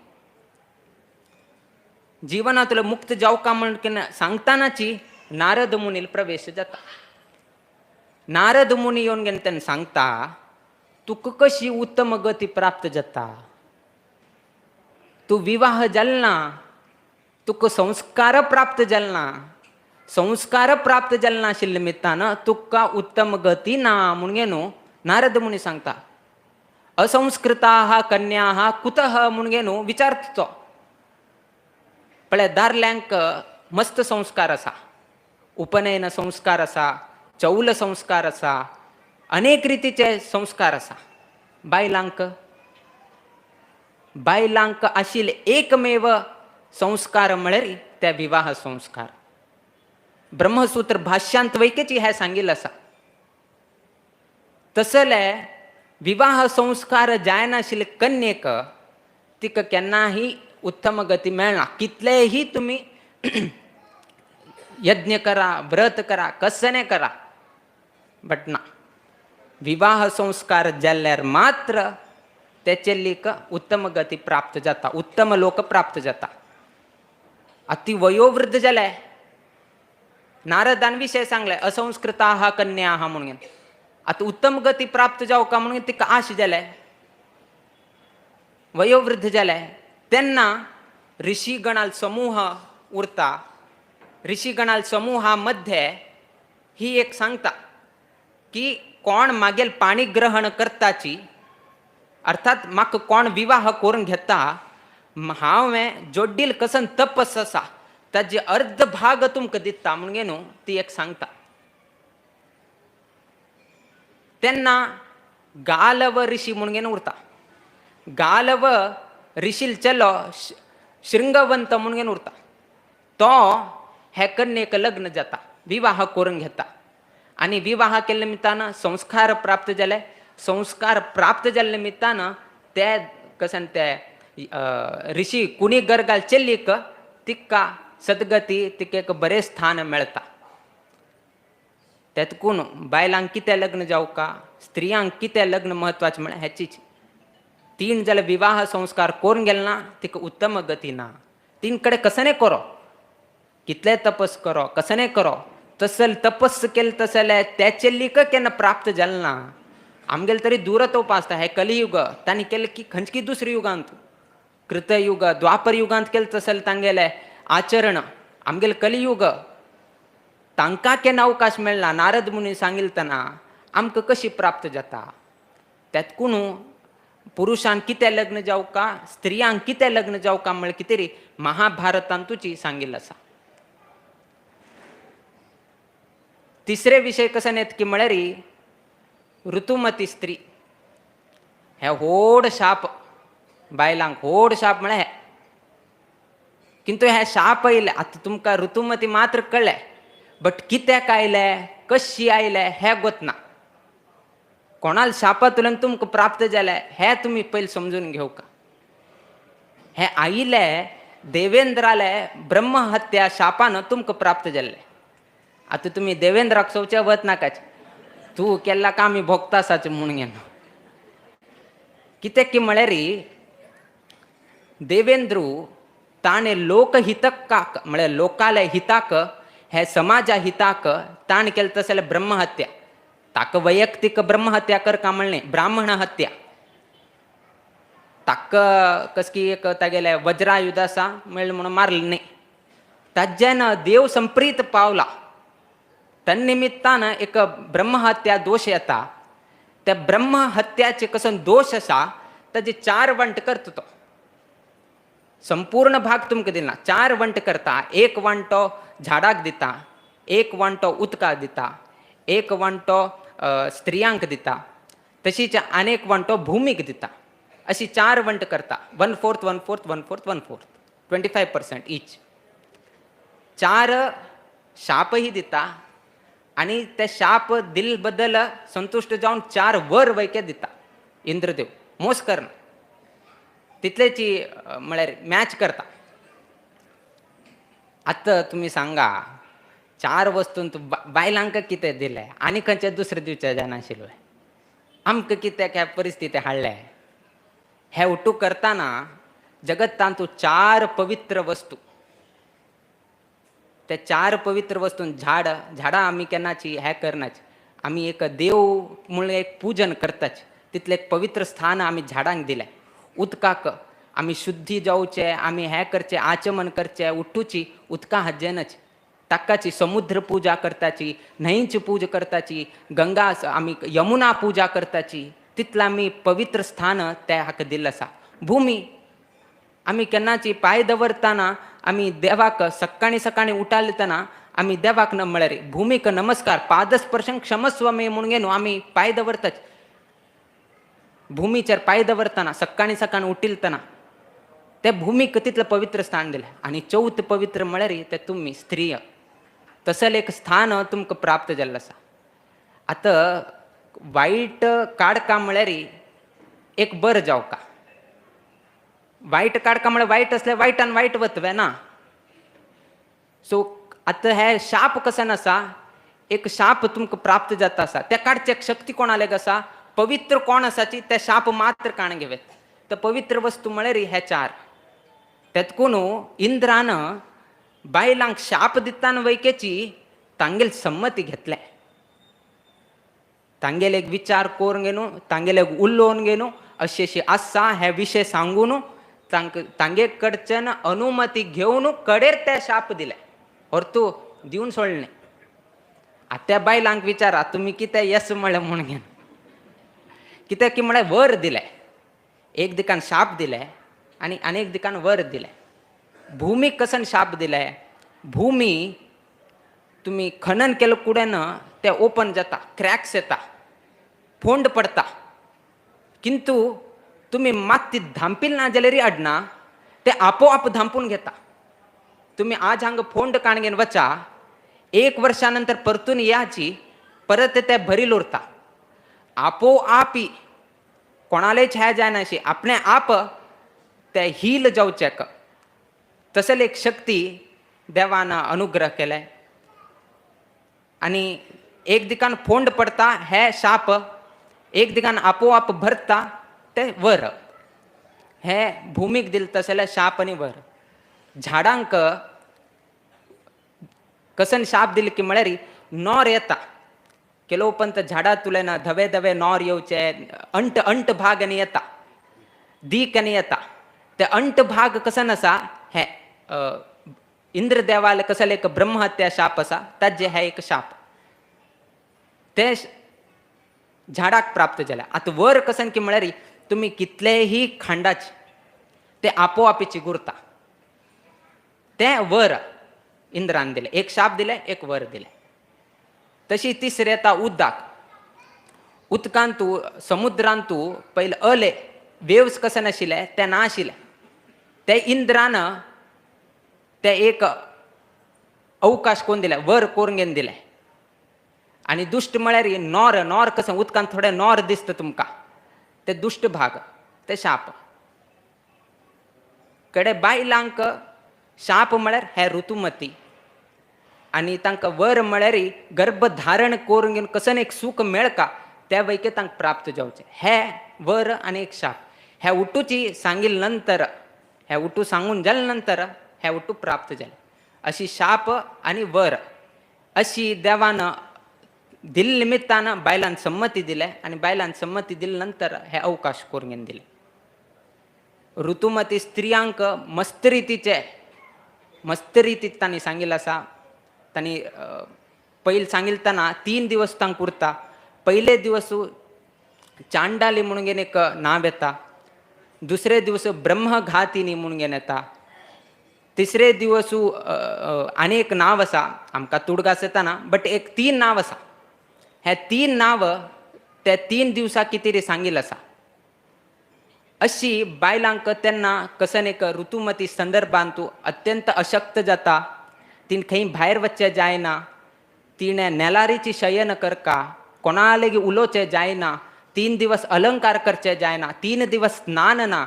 जीवनांतुल्यान मुक्त जाऊ का म्हणून सांगतानाची नारद मुनील प्रवेश जाता. नारद मुनी येवन घेवन तेन्ना सांगता तुका कशी उत्तम गती प्राप्त जाता. तू विवाह जालना, तुका संस्कार प्राप्त जालना. संस्कार प्राप्त जालना आशिल्ल्या निमित्तानं तुका उत्तम गती ना म्हणून न्हू नारद मुनी सांगता. असंस्कृता कन्या कुतः म्हणून न्हू विचारतो. पळय दादल्यांक मस्त संस्कार असा, उपनयन संस्कार असा, चौल संस्कार असा, अनेक रीतीचे संस्कार असा. बायलांक आशिल्ले एकमेव संस्कार म्हळ्यार त्या विवाह संस्कार. ब्रह्मसूत्र भाष्यांत वैकेची हे सांगिल्लें आसा. तसले विवाह संस्कार जायनाशिल्ले कन्येक तिका केन्नाही उत्तम गती मेळना. कितलेही तुम्ही यज्ञ करा, व्रत करा, कसने करा, बट ना. विवाह संस्कार जाल्ल्यार मात्र तेचेल्लीक उत्तम गती प्राप्त जाता, उत्तम लोक प्राप्त जाता. अति वयोवृद्ध जाले. नारदान विषय सांगले असंस्कृता कन्या म्हणून. आता उत्तम गती प्राप्त जाऊ का म्हणून तिका आश जाले, वयोवृद्ध जाले. तेन्ना ऋषीगणाल समूह उरता. ऋषीगणाल समूहामध्ये ही एक सांगता की कोण मागेल पाणी ग्रहण करताची, अर्थात म्हाका कोण विवाह करून घेता, हांवें जोड्डील कसन तपस आसा ताजे अर्ध भाग तुमकां दिता म्हणून न्हू ती एक सांगता. तेन्ना गालव ऋषी म्हणून उरता. गालव ऋषील चलो श्रृंगवंत म्हणून उरता. तो हे कन्येक लग्न जाता, विवाह करून घेता. आणि विवाह केल्या निमित्तानं संस्कार प्राप्त जाले. संस्कार प्राप्त जाल्ल्या निमित्तानं ते कसन ते ऋषी कुणी गर्गाल चेल्लीक तिका सद्गती तिका एक बरें स्थान मेळटा. त्यातकून बायलांक कितें लग्न जावका, स्त्रियांक कितें लग्न महत्वाचें म्हळ्यार हेचीच. तीन जाल्यार विवाह संस्कार करून गेले ना तिका उत्तम गती ना. तीन कडेन कसं करो, कितले तपस करो, कसं करो, तसल तपस केलं तसले त्याचे लिक केन्ना प्राप्त जालें ना. आमगेले तरी दूरत उपासता हे कलियुग तांणी केलें की खंयची दुसऱ्या युगांत कृतयुग द्वापर युगांत केलें तसले तांगेले आचरण. आमगेले कलियुग तांकां केन्ना अवकाश मेळना. नारद मुनी सांगिलतना आमकां कशी प्राप्त जाता. त्यातकून पुरुषांक कितें लग्न जावका, स्त्रियांक कितें लग्न जावका म्हळ्यार कितें तरी महाभारतांतूच सांगिल्लें आसा. तिसरे विशय कसं येत की म्हळ्यार ऋतुमती स्त्री हे व्हड शाप बायलांक. व्हड शाप म्हळ्यार हे. किंतु हे शाप आयले आतां तुमकां ऋतुमती मात्र कळ्ळें, बट कित्याक आयले, कशी आयले हे गोत ना. कोणाला शापांतल्यान तुमकां प्राप्त जालें हे तुमी पयलीं समजून घेवका. हे आयले देवेंद्राले ब्रह्महत्या शापान तुमकां प्राप्त जाल्ले. आता तुम्ही देवेंद्राक सोवचे वत नाकाच, तू केल्ला का आमी भोगतासाच म्हणून घेन. कित्याक की म्हळ्यार देवेंद्रू ताणे लोकहितकाक म्हळ्यार लोकाले हिताक हे समाजा हिताक ताण केलें तशें जाल्यार ब्रह्महत्या. ताका वैयक्तीक ब्रह्महत्या करका म्हणलें, ब्राह्मण हत्या. ताका कसकी एक तागेले वज्रायुध आसा म्हणलें म्हणून मारलें न्ही. ताज्यान देव संप्रीत पावला. तन्निमित्तान एक ब्रह्महत्या दोष येता. त्या ब्रह्महत्याचे कसो दोष आसा ताजे 4 वंट करता तो. संपूर्ण भाग तुमकां दिना. 4 वंट करता. 1 वंटो झाडाक दिता, 1 वंटो उदकाक दिता, 1 वंटो स्त्रियांक दिता, तशीच आनेक वंटो भूमीक दिता. अशी 4 वंट करता. 1/4 1/4 1/4 1/4 25% ईच. 4 शापही दिता आणि त्या शाप दिल बद्दल संतुष्ट जाऊन 4 वर वैके दिता इंद्रदेव. मोस करना तितलेची म्हळ्यार मॅच करता. आतां तुमी सांगा 4 वस्तून तूं बायलांक कितें दिलें आनी खंयचे दुसरें दिवचें जायनाशिल्लें. आमकां कित्याक ह्या परिस्थिती हाडले. हे उठू करताना जगतांत 4 पवित्र वस्तू, त्या 4 पवित्र वस्तून झाडां आमी केन्नाची हे करनाच. आमी एक देव म्हणून एक पूजन करताच. तितलें एक पवित्र स्थान आमी झाडांक दिलें. उदकाक आमी शुद्धी जावचे, आमी हे करचे, आचमन करचे, उठूची उदका हाजेनच. ताकाची समुद्र पूजा करताची, न्हंयची पूजा करताची, गंगा आमी यमुना पूजा करताची. तितलें आमी पवित्र स्थान त्या हाका दिल्लें आसा. भूमी आमी केन्नाची पांय दवरतना आमी देवाक सकाळी सकाळी उठालतना आमी देवाक म्हळ्यार भूमीक नमस्कार पादस्पर्शन क्षमस्व मे म्हणून घेवन आमी पांय दवरताच. भूमीचेर पांय दवरतना सकाळी सकाळी उठिलतना त्या भूमीक तितलें पवित्र स्थान दिलें. आनी 4थ पवित्र म्हळ्यार ते तुमी स्त्रिय. तसलें एक स्थान तुमकां प्राप्त जाल्लें आसा. आतां वायट काडका म्हळ्यार एक बरें जावका. वायट काडका म्हळ्यार वायट असल्यार वायटान वायट वतवे ना. सो आतां हे शाप कसन आसा, एक शाप तुमकां प्राप्त जाता आसा. त्या काडचे शक्ती कोणालेक आसा, पवित्र कोण आसाची ते शाप मात्र काण घेवेत. तर पवित्र वस्तू म्हळ्यार हे 4. त्यातकून इंद्रान बायलांक शाप दिताना वैकेची तांगेल संमती घेतले. तांगेले एक विचार करून घेनू, तांगेले उलोवन घेनू, अशी आसा हे विशय सांगून तांगे कडच्यान अनुमती घेवन कडेर ते शाप दिले. और तू दिवन सोडले. त्या बायलांक विचारा तुमी कितें येस म्हळें म्हणून घेन. कित्याक की म्हळ्यार वर दिले. एक दिकान शाप दिले आणि अनेक दिकान वर दिले. भूमीक कसन शाप दिले. भूमी तुम्ही खनन केलं कुडेन ते ओपन जाता, क्रॅक्स येता, फोंड पडता. किंतु तुम्ही माती धांपील ना जाल्यार अडना, ते आपोआप धांपून घेता. तुम्ही आज हांगा फोंड काणगेन वचा, 1 वर्षानंतर परतून याची, परत ते भरील उरता. आपोआपी कोणालेच हे जायनाशी आपणे आप ते हील जावचेक. तसले एक शक्ती देवान अनुग्रह केले. आणि एक दिकान फोंड पडता हे शाप, एक दिकान आपोआप भरता ते वर. हे भूमीक दिल तसले शाप आणि वर. झाडांक कसन शाप दिले की म्हळ्यार नॉर येता. ಕೆಲವು ಪಂತ झाडा तुलेन धवे धवे नॉर येवचे, अंट अंट भाग आणि येता, दीक आणि येता. ते अंट भाग कसन असा हे इंद्रदेवाला कसं एक ब्रह्महत्या शाप असा ताजे हे एक शाप ते झाडाक प्राप्त झाला. आता वर कसन की म्हळ्यार तुम्ही कितलेही खांडाचे ते आपोआपी चिगुरता. ते वर इंद्रान दिले, एक शाप दिले, एक वर दिले. तशी तिसरी येता उदक. उदकांतू समुद्रांतू पहिले अले वेव्स कसे नाशिले ते नाशिले. ते इंद्रान ते एक अवकाश कोण दिले, वर कोरंगेन दिले. आणि दुष्ट म्हळ्यार नॉर, नॉर कसं उदकांत थोडे नॉर दिसतं तुमका, ते दुष्ट भाग, ते शाप. कडे बायलांक शाप म्हळ्यार हे ऋतुमती आणि तांकां वर म्हळ्यार गर्भधारण करून घेवन कसं एक सुख मेळका त्या वैके तांकां प्राप्त जावचे. हे वर आणि एक शाप. हे उठूची सांगिल नंतर, हे उठू सांगून जाले नंतर हे उठू प्राप्त झाले. अशी शाप आणि वर अशी देवान दिल निमित्तानं बायलांना संमती दिले आणि बायलांना संमती दिल्यानंतर हे अवकाश करून घेवन दिले. ऋतुमती स्त्रियांक मस्त रीतीत तांणी सांगिल्लें आसा. तांणी पयलीं सांगिलतना 3 दिवस तांकां उरता. पयले दिवस चांडाली म्हणून घेवन एक नांव येता. दुसरे दिवस ब्रह्मघातिनी म्हणून घेवन येता. तिसरे दिवस आनी एक नांव आसा, आमकां तुडगास येताना, बट एक 3 नांव आसा. हे 3 नांव ते 3 दिवसां कितें सांगिल्लें आसा. अशी बायलांक तेन्ना कसन एक ऋतुमती संदर्भांत अत्यंत अशक्त जाता. तीन खंय भायर वच्चें जायना. तिणें नेलारीची शयन करका, कोणा लेगी उलोवचें जायना. 3 दिवस अलंकार करचे जायना. 3 दिवस स्नान ना.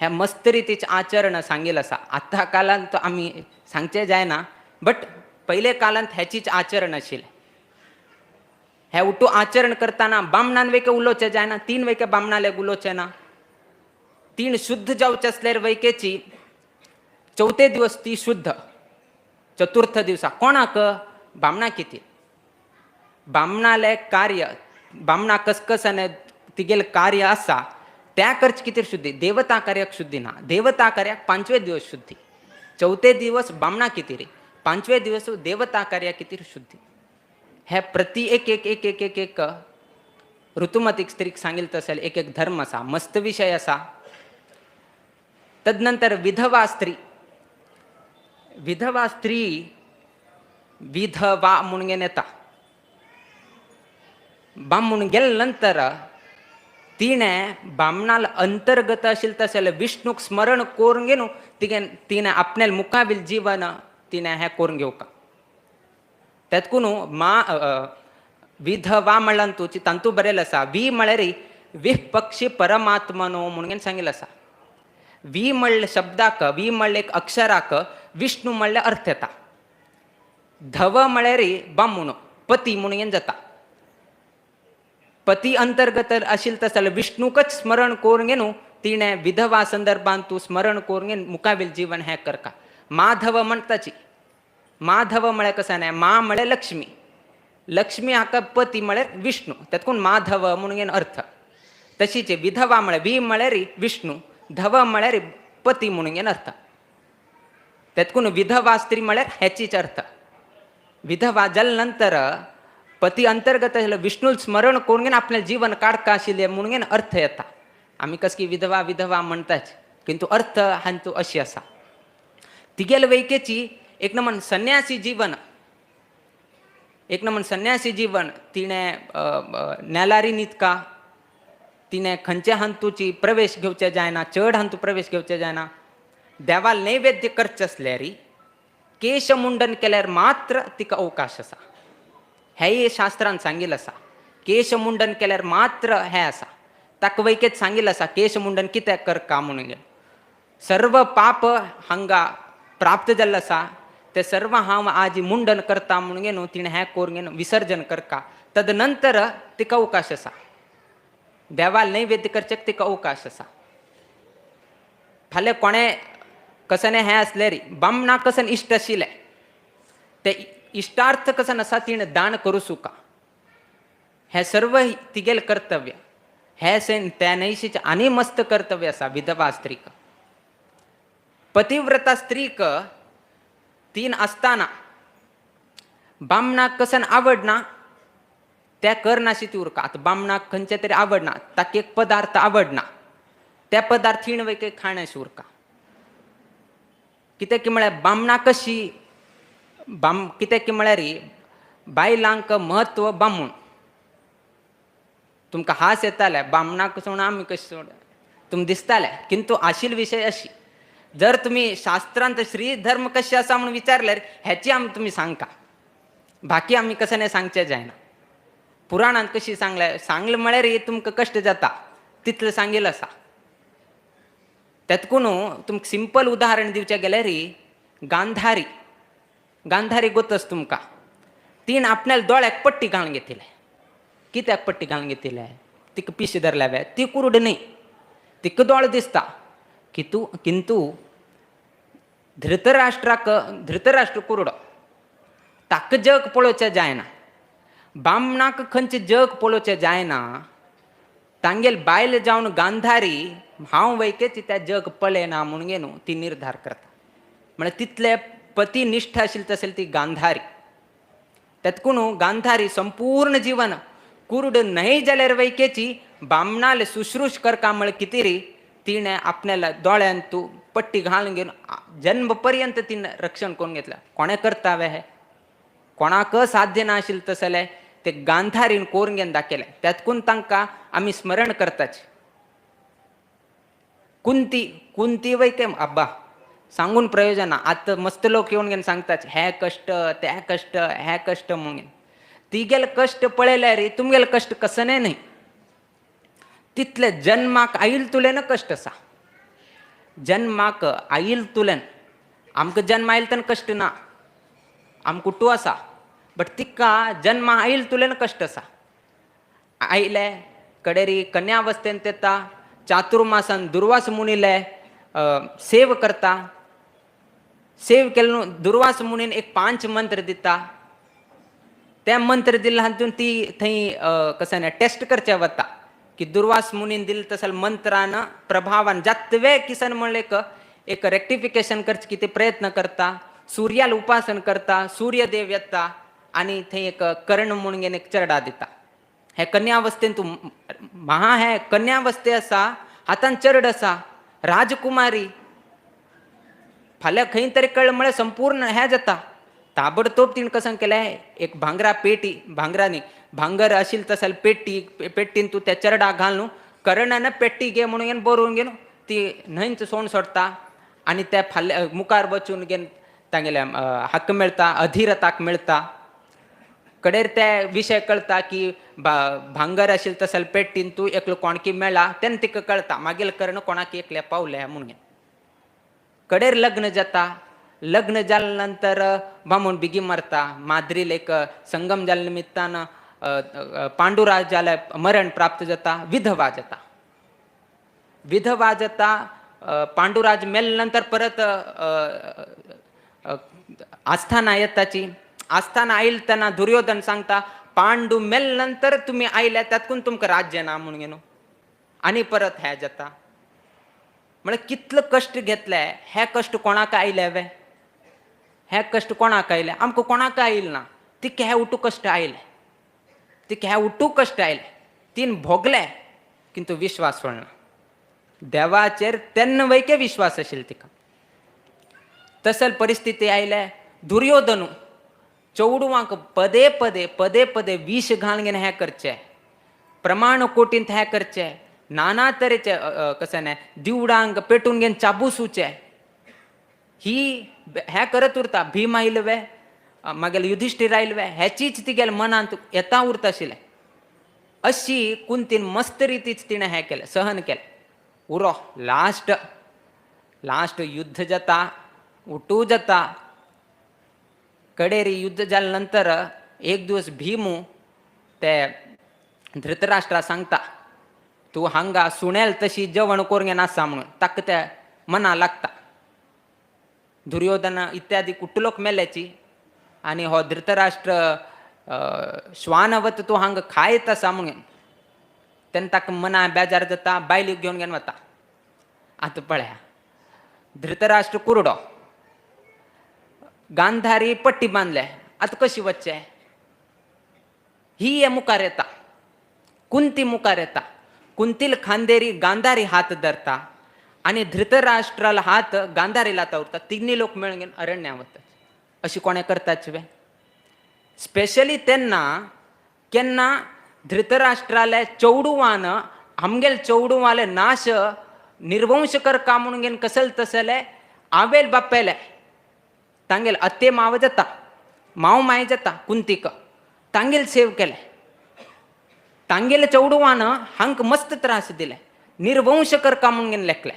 हे मस्त रितीचें आचरण सांगिल्लें आसा. आतां काळांत आमी सांगचें जायना, बट पयले काळांत हेचीच आचरण आशिल्लें. हे उठू आचरण करताना बामणान वेके उलोवचें जायना. 3 वेके बामणाले उलोवचें ना. 3 शुद्ध जावचे असल्यार वैकेची चौथे दिवस ती शुद्ध. चतुर्थ दिवसा कोणाक बामणा किती बामणाले कार्य, बामणा कसकसने तिगेल कार्य आसा त्या करच किती शुद्धी. देवता कार्याक शुद्धी ना. देवता कार्याक 5वे दिवस शुद्धी. चौथे दिवस बामणा किती रे, 5वे दिवस देवता कार्या किती शुद्धी. हे प्रति एक ऋतुमतीक स्त्रीक सांगिल्लें तशें एक एक धर्म आसा, मस्त विषय आसा. तदनंतर विधवा स्त्री. विधवा स्त्री विधवा म्हणून घेवन येता. बामून गेले नंतर तिणें बामणाल अंतर्गत आशिल्लें तशें विष्णूक स्मरण करून घेवन तिणें आपणें मुखावेल जीवन तिणें हें करून घेवका. तेतकून विधवा म्हणल्यार तुजी तांतू बरयलें आसा. वी म्हळ्यार विह पक्षी परमात्मनो म्हणून घेवन सांगिल्लें आसा. वी म्हणले शब्दाक, वी म्हणले एक अक्षराक विष्णू म्हणले अर्थ येता. धव म्हळ्यार बामूण पती म्हणून घेवन जाता. पती अंतर्गत आशिल्लें तसं विष्णूकच स्मरण करून घेवन तिणें विधवा संदर्भांत स्मरण करून घेवन मुखावेल जीवन हें करता. माधव म्हणटाची. माधव म्हळ्यार कसं न्हय, मा म्हळ्यार लक्ष्मी. लक्ष्मी हाका पती म्हळ्यार विष्णू. तेतकून माधव म्हणून घेवन अर्थ. तशीच विधवा म्हळ्यार वी म्हळ्यार विष्णू, धव म्हळ्यार पती म्हणून घेवन अर्थ. तेतकून विधवा स्त्री म्हळ्यार हेचीच अर्थ. विधवा जाले नंतर पती अंतर्गत विष्णू स्मरण करून घेवन आपलें जीवन काडका आशिल्लें म्हणून घेवन अर्थ येता. आमी कस की विधवा विधवा म्हणटाच, किंतु अर्थ हांचो अशी आसा. तिगेल वैकेची एक नमन संन्यासी जीवन. एक नमन संन्यासी जीवन. तिणें नेलारी न्हिदका. तिणें खंयच्या हांतूची प्रवेश घेवचे जायना, चड हांतू प्रवेश घेवचे जायना. देवाल नैवेद्य करचे असल्यार केश मुंडन केल्यार मात्र तिका अवकाश आसा. हेय शास्त्रांत सांगिल्लें आसा. केश मुंडन केल्यार मात्र हें आसा. ताका वैकेत सांगिल्लें आसा केश मुंडन कित्याक करका म्हणून. सर्व पाप हांगा प्राप्त जाल्लें आसा. ते सर्व हांव आजी मुंडन करता म्हणून गे न्हू तिणें हें करून गे विसर्जन करता. तदनंतर तिका अवकाश आसा, देवाल नैवेद्य करचेक तिका अवकाश आसा. फाल्यां कोणें कसन हें आसलें रे बामणाक कसन इश्ट आशिल्लें ते इश्टार्थ कसन आसा तिणें दान करूं सुका. हें सर्व तिगेलें कर्तव्य. हे सेन त्या नैशीच आनी मस्त कर्तव्य आसा विधवा स्त्रीक. पतिव्रता स्त्रीक तीन असताना बामणाक कसन आवडना त्या करनाशी ती उरका. आतां बामणाक खंयचे तरी आवडना, ताका एक पदार्थ आवडना, त्या पदार्थ थिण वयके खाण्याशी उरका. कित्याक म्हळ्यार बामणाक कशी कित्याक म्हळ्यार बायलांक महत्व बामूण. तुमकां हास येताले बामणाक सोडून आमी कशें सोड तुमकां दिसताले, किंतु आशिल्ली विशय अशी, जर तुम्ही शास्त्रांत श्री धर्म कशें आसा म्हणून विचारल्यार हेची आमी तुमी सांगता, बाकी आमी कशें सांगचें जायना. पुराणांत कशी सांगलें म्हळ्यार तुमकां कश्ट जाता तितलें सांगिल्लें आसा. तेतकून तुमकां सिंपल उदाहरण दिवचें गेल्यार गांधारी गोतस तुमकां तीन आपल्याला दोळ्याक पट्टी घालून घेतिले. कित्याक पट्टी घालून घेतिले? तिका पिशे धरल्या, ती कुरूड न्ही, तिका दोळ दिसता. किंतु धृतराष्ट्र कुरुडो, ताका जग पळोवचें जायना. बामणाक खंयचें जग पळोवचें जायना. तांगेल बायल जावन गांधारी हांव वयकेच त्या जग पळयना म्हणून गे न्हू ती निर्धार करता. म्हळ्यार तितले पतिनिश्ठ आशिल्ली तशें ती गांधारी. तेतकून गांधारी संपूर्ण जीवन कुरुड न्हय जाल्यार वयकेची बामणाले शुश्रूश करका म्हळ्यार कितें रे तिणें आपल्याला दोळ्यान तूं पट्टी घालून घेवन जन्म पर्यंत तिणें रक्षण करून घेतलें. कोणें करतावे हे? कोणाक साध्य नाशिल्लें तसलें ते गांधारीन करून घेवन दाखयलें. तेतकून तांकां आमी स्मरण करताचे. कुंती वयके अब्बा सांगून प्रयोजन ना. आतां मस्त लोक येवन घेवन सांगताचे हे कश्ट हे कश्ट म्हणून. तिगेले कश्ट पळयल्यार तुमगेले कश्ट कसने न्हय. तितले जन्माक आईल तुलेन कश्ट आसा. जन्माक आईल तुलेन आमकां जन्म आयल तेन्ना कश्ट ना, आमकां कुटू आसा, बट तिका जन्मा आईल तुलेन कश्ट आसा. आयले कडेरी कन्यावस्थेंत येता, चातुर्मासान दुर्वास मुनीले सेव करता. सेव केले न्हू दुर्वास मुनीन एक 5 मंत्र दिता. ते मंत्र दिले हातून ती थंय कशें टेस्ट करचें वता की दुर्वास मुनीन दिले तसले मंत्रान प्रभावान जातवे किसन म्हणले एक रेक्टिफिकेशन करचे की ते प्रयत्न करता. सूर्याला उपासन करता, सूर्यदेव येता आनी थंय एक कर्ण म्हणून घेवन एक चरडा दिता. हे कन्यावस्थेन तूं महा हे कन्यावस्थे आसा, हातान चरड आसा, राजकुमारी. फाल्यां खंय तरी कळ्ळें म्हळ्यार संपूर्ण हें जाता. ताबडतोब तिणें कशें केलें, एक भांगरा पेटी, भांगरांनी भांगर आशिल्ली तसले पेट्टीन तूं त्या चरडाक घालून कर्णान पेट्टी घे म्हणून घेवन बरोवन घेवन ती न्हंयच सोण सोडता. आनी त्या फाल्यां मुखार वचून घेवन तांगेले हक्क मेळटा, अधीरताक मेळटा. कडेर ते विशय कळटा की भांगर आशिल्ले तसले पेट्टीन तूं एकलो कोणकी मेळ्ळा तेन्ना तिका कळटा मागीर कर्ण कोणाक एकल्या पावले म्हणून. कडेर लग्न जाता. लग्न जाल्या नंतर बामूण बेगी मरता. माद्रील एक संगम जाल्या निमित्तान पांडुराजाला मरण प्राप्त जाता. विधवा जाता. पांडुराज मेल्या नंतर परत आस्थाना येताची. आस्थाना आयली तेन्ना दुर्योधन सांगता पांडू मेल्या नंतर तुमी आयल्या तातूंत तुमकां राज्य ना म्हणून घेवन. आनी परत हे जाता. म्हळ्यार कितले कश्ट घेतले. हे कश्ट कोणाक आयले वे? हे कश्ट कोणाक आयले? आमकां कोणाक आयले ना. तिका हे उठू कश्ट आयले. तीन भोगले किंतु विश्वास सोडना. देवाचेर तेन्ना वयके विश्वास आशिल्लो तिका. तसल परिस्थिती आयले. दुर्योधन चौडवांक पदे पदे विष घालून घेवन हें करचें, प्रमाण कोटींत हें करचें, नाना तरेचे कशें न्हय दिवडांक पेटून घेवन चाबूसूचे. ही हें करत उरता. भीम आयलवे, मागीर युधिष्ठीर आयलवे, हेचीच तिगेल्या मनांत येता उरता आशिल्लें. अशी कुंतीन मस्त रितीच तिणें हें केलें, सहन केलें. उरो लास्ट युद्ध जाता, उठू जाता. कडेरी युद्ध झाल्यानंतर एक दिवस भीमू ते धृतराष्ट्रा सांगता तू हांगा सुणेल तशी जेवण करून नासा म्हणून ताक त्या मना लागता. दुर्योधन इत्यादी कुटुलोक मेल्याची आणि हो धृतराष्ट्र श्वानवत तू हांग खाय तसा म्हणून त्यांना ताक मना बेजार जाता बायली घेऊन घेऊन वता. आता पळ्या धृतराष्ट्र कुरडो गांधारी पट्टी बांधल्या आता कशी वच्चे ही ये मुखार येता कुंती मुखार येता कुंतील खांदेरी गांधारी हात धरता आणि धृतराष्ट्राला हात गांधारीला तावरता तिन्ही लोक मिळून घेऊन अरण्यावत अशी कोणे करताच वे. स्पेशली त्यांना केन्ना धृतराष्ट्राला चौडुवान आमगेल चौडुवाले नाश निर्वंश कर का म्हणून घेऊन कसल तसले आवेल बापेले तांगेल अत्ते माव जाता माव माय जाता कुंतीक तांगेल सेव केले. तांगेल चौडुवान हांक मस्त त्रास दिले निर्वंश कर का म्हणून घेऊन लेखले.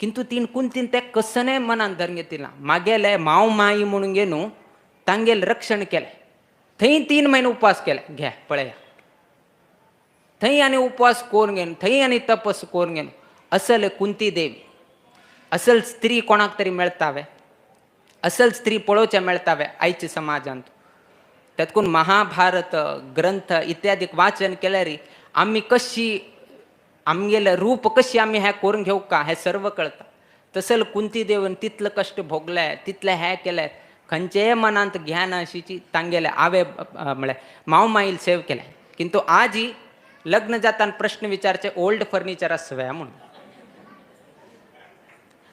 किंतु तीन कुंतीन ते कसने मनान धरून घेतला मागेले माव माई म्हणून घेणू तांगेल रक्षण केले. थंय 3 महिने उपवास केले घ्या पळया थंय आणि उपवास कोण घेऊन थंय आणि तपस कोण घेऊन असल कुंती देवी असल स्त्री कोणाक तरी मेळतावे असल स्त्री पळोवचे मेळतावे आयच्या समाजांत. त्यातकून महाभारत ग्रंथ इत्यादी वाचन केल्यारी आम्ही कशी आमगेलं रूप कशी आम्ही ह्या करून घेऊ का हे सर्व कळतं. तसल कुंती देवन तितलं कष्ट भोगलंय तितलं ह्या केलंय खंचे मनांत ज्ञान अशीची तांगेले आवे म्हळ्यार माव माईल सेव केले. किंतु आजी लग्न जाताना प्रश्न विचारचे ओल्ड फर्निचर असव्या म्हणून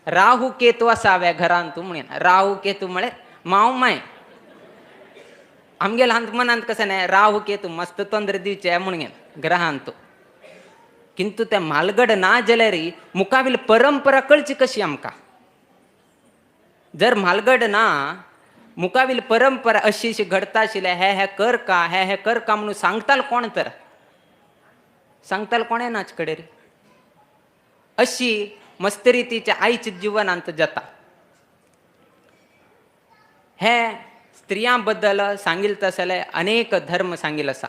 राहू केतू असाव्या घरांत तू म्हणेन राहू केतू म्हळे माव माय आमगे लहान मनांत कसं नाही राहू केतू मस्त तोंदर दिवचे म्हणून ग्रहांत. किंतु त्या मालगड ना जलेरी मुकाविल परंपरा कळची कशी आमका. जर मालगड ना मुकाविल परंपरा अशी घडता आशिल्ले हे कर का हे कर का म्हणून सांगताल कोण तर सांगताल कोणे नाच कडेरी अशी मस्त रीतीच्या आईच्या जीवनांत जाता. हे स्त्रियांबद्दल सांगिल तसले अनेक धर्म सांगिल असा.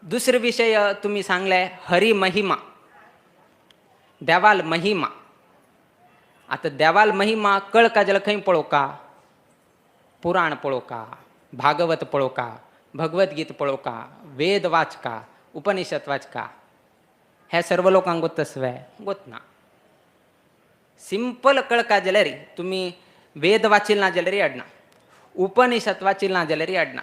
दुसरे विषय तुम्ही सांगले हरी महिमा देवाल महिमा. आता देवाल महिमा कळ का जल खंय पळो का पुराण पळो का भागवत पळो का भगवद्गीत पळो का वेद वाच का उपनिषद वाच का हे सर्व लोकांक गोतसवे गोत ना. सिंपल कळ का जलेरी तुम्ही वेद वाचील ना जलेरी अडना उपनिषद वाचील ना जलेरी अडना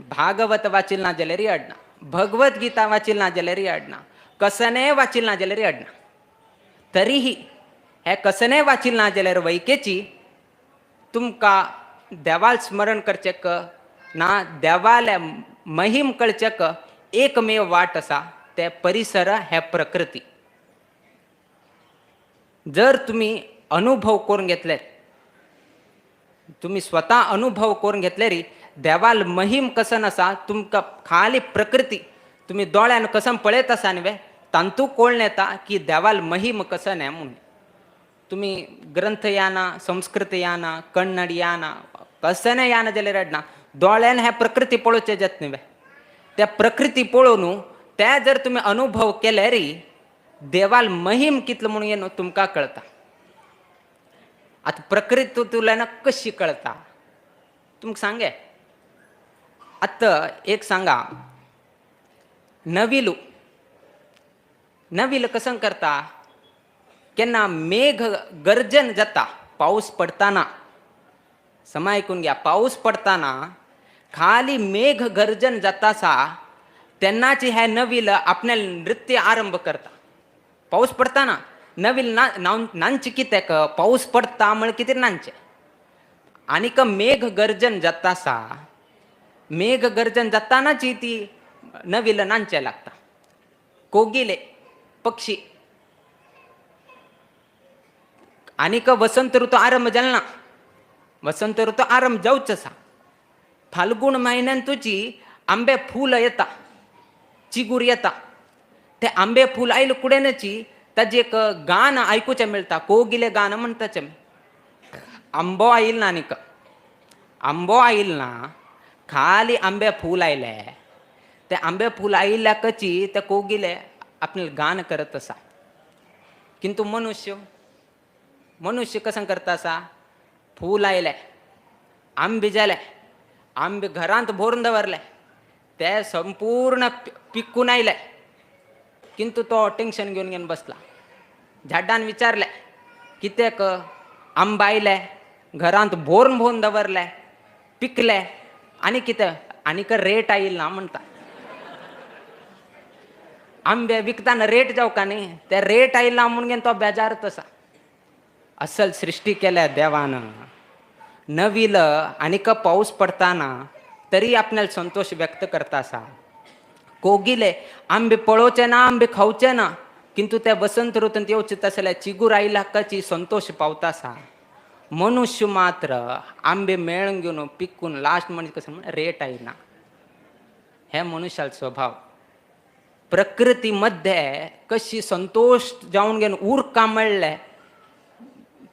भागवत वाचील ना जलेरी अडना भगवद्गीता वाचील ना जलेरी अडना कसने वाचील ना जलेरी अडना. तरीही हे कसने वाचील ना जलेर वैकेची तुमका देवाल स्मरण करचेक ना देवाल महिम कळचेक एकमेव वाट असा ते परिसर हे प्रकृती. जर तुम्ही अनुभव करून घेतले तुम्ही स्वतः अनुभव करून घेतले री देवाल महिम कसन असा तुमका खाली प्रकृती तुम्ही दोळ्यान कसं पळयत असा न्हय तांतू कोळण येता की देवाल महिम कसन आहे म्हणून. तुम्ही ग्रंथ याना संस्कृत याना कन्नड याना कसने याना जाल्यार अडना दोळ्यान हे प्रकृती पळोवचे जात न्हय. त्या प्रकृती पळोवन त्या जर तुम्ही अनुभव केले री देवाल महिम कितलं म्हणून येणं तुमका कळता. आता प्रकृती तुला कशी कळता तुमका सांगे. आता एक सांगा नविलू नविल कसं करता केन्ना मेघ गर्जन जाता पाऊस पडताना समा ऐकून घ्या पाऊस पडताना खाली मेघ गर्जन जाता सा तेन्नाची हे नविल आपल्या नृत्य आरंभ करता. पाऊस पडताना नविल नांचे कित्याक पाऊस पडता म्हण कितें नांचे आनीक मेघ गर्जन जाता सा मेघ गर्जन जातानाची ती नविल नांचे लागता. कोगिले पक्षी आनीक वसंत ऋतू आरंभ जाला ना वसंत ऋतू आरंभ जावच आसा. फाल्गुन म्हयन्यान तुजी आंबे फूल येता चिगूर येता. ते आंबे फूल आयले कुडेनची ताजे एक गान आयकुचें मेळटा कोगिले गान म्हणटाचें आंबो आयिल्लो आनीक आंबो आईल ना खाली आंबे फूल आयले ते आंबे फूल आईल्या कची त्या कोगिले आपल्याला गान करत असा. किंतु मनुष्य कसं करता असा फूल आयले आंबे जाले आंबे घरांत भरून दवरले ते संपूर्ण पिकून आयले. किंतु तो टेन्शन घेऊन घेऊन बसला. झाडान विचारले कित्याक आंबा आयले घरांत भोरून भोरून दवरले पिकले आणि कितें आनीक रेट आयिल ना म्हणटा. आंबे विकताना रेट जाऊ का नाही त्या रेट आयिल ना म्हणून तो बेजार तसा. असल सृष्टी केल्या देवानं नविलं आनीक पाऊस पडताना तरी आपल्याला संतोष व्यक्त करता असा. कोगिले आंबे पळोवचे ना आंबे खावचे ना किंतु त्या वसंत ऋतूंत येवचे तसल्या चिगूर आयला हाकाची संतोष पावता असा. मनुष्य मात्र आंबे मेळून घेऊन पिकून लास्ट म्हणजे कसं म्हण रेट आयना. हे मनुष्याचा स्वभाव. प्रकृतीमध्ये कशी संतोष जाऊन घेऊन उर कामळले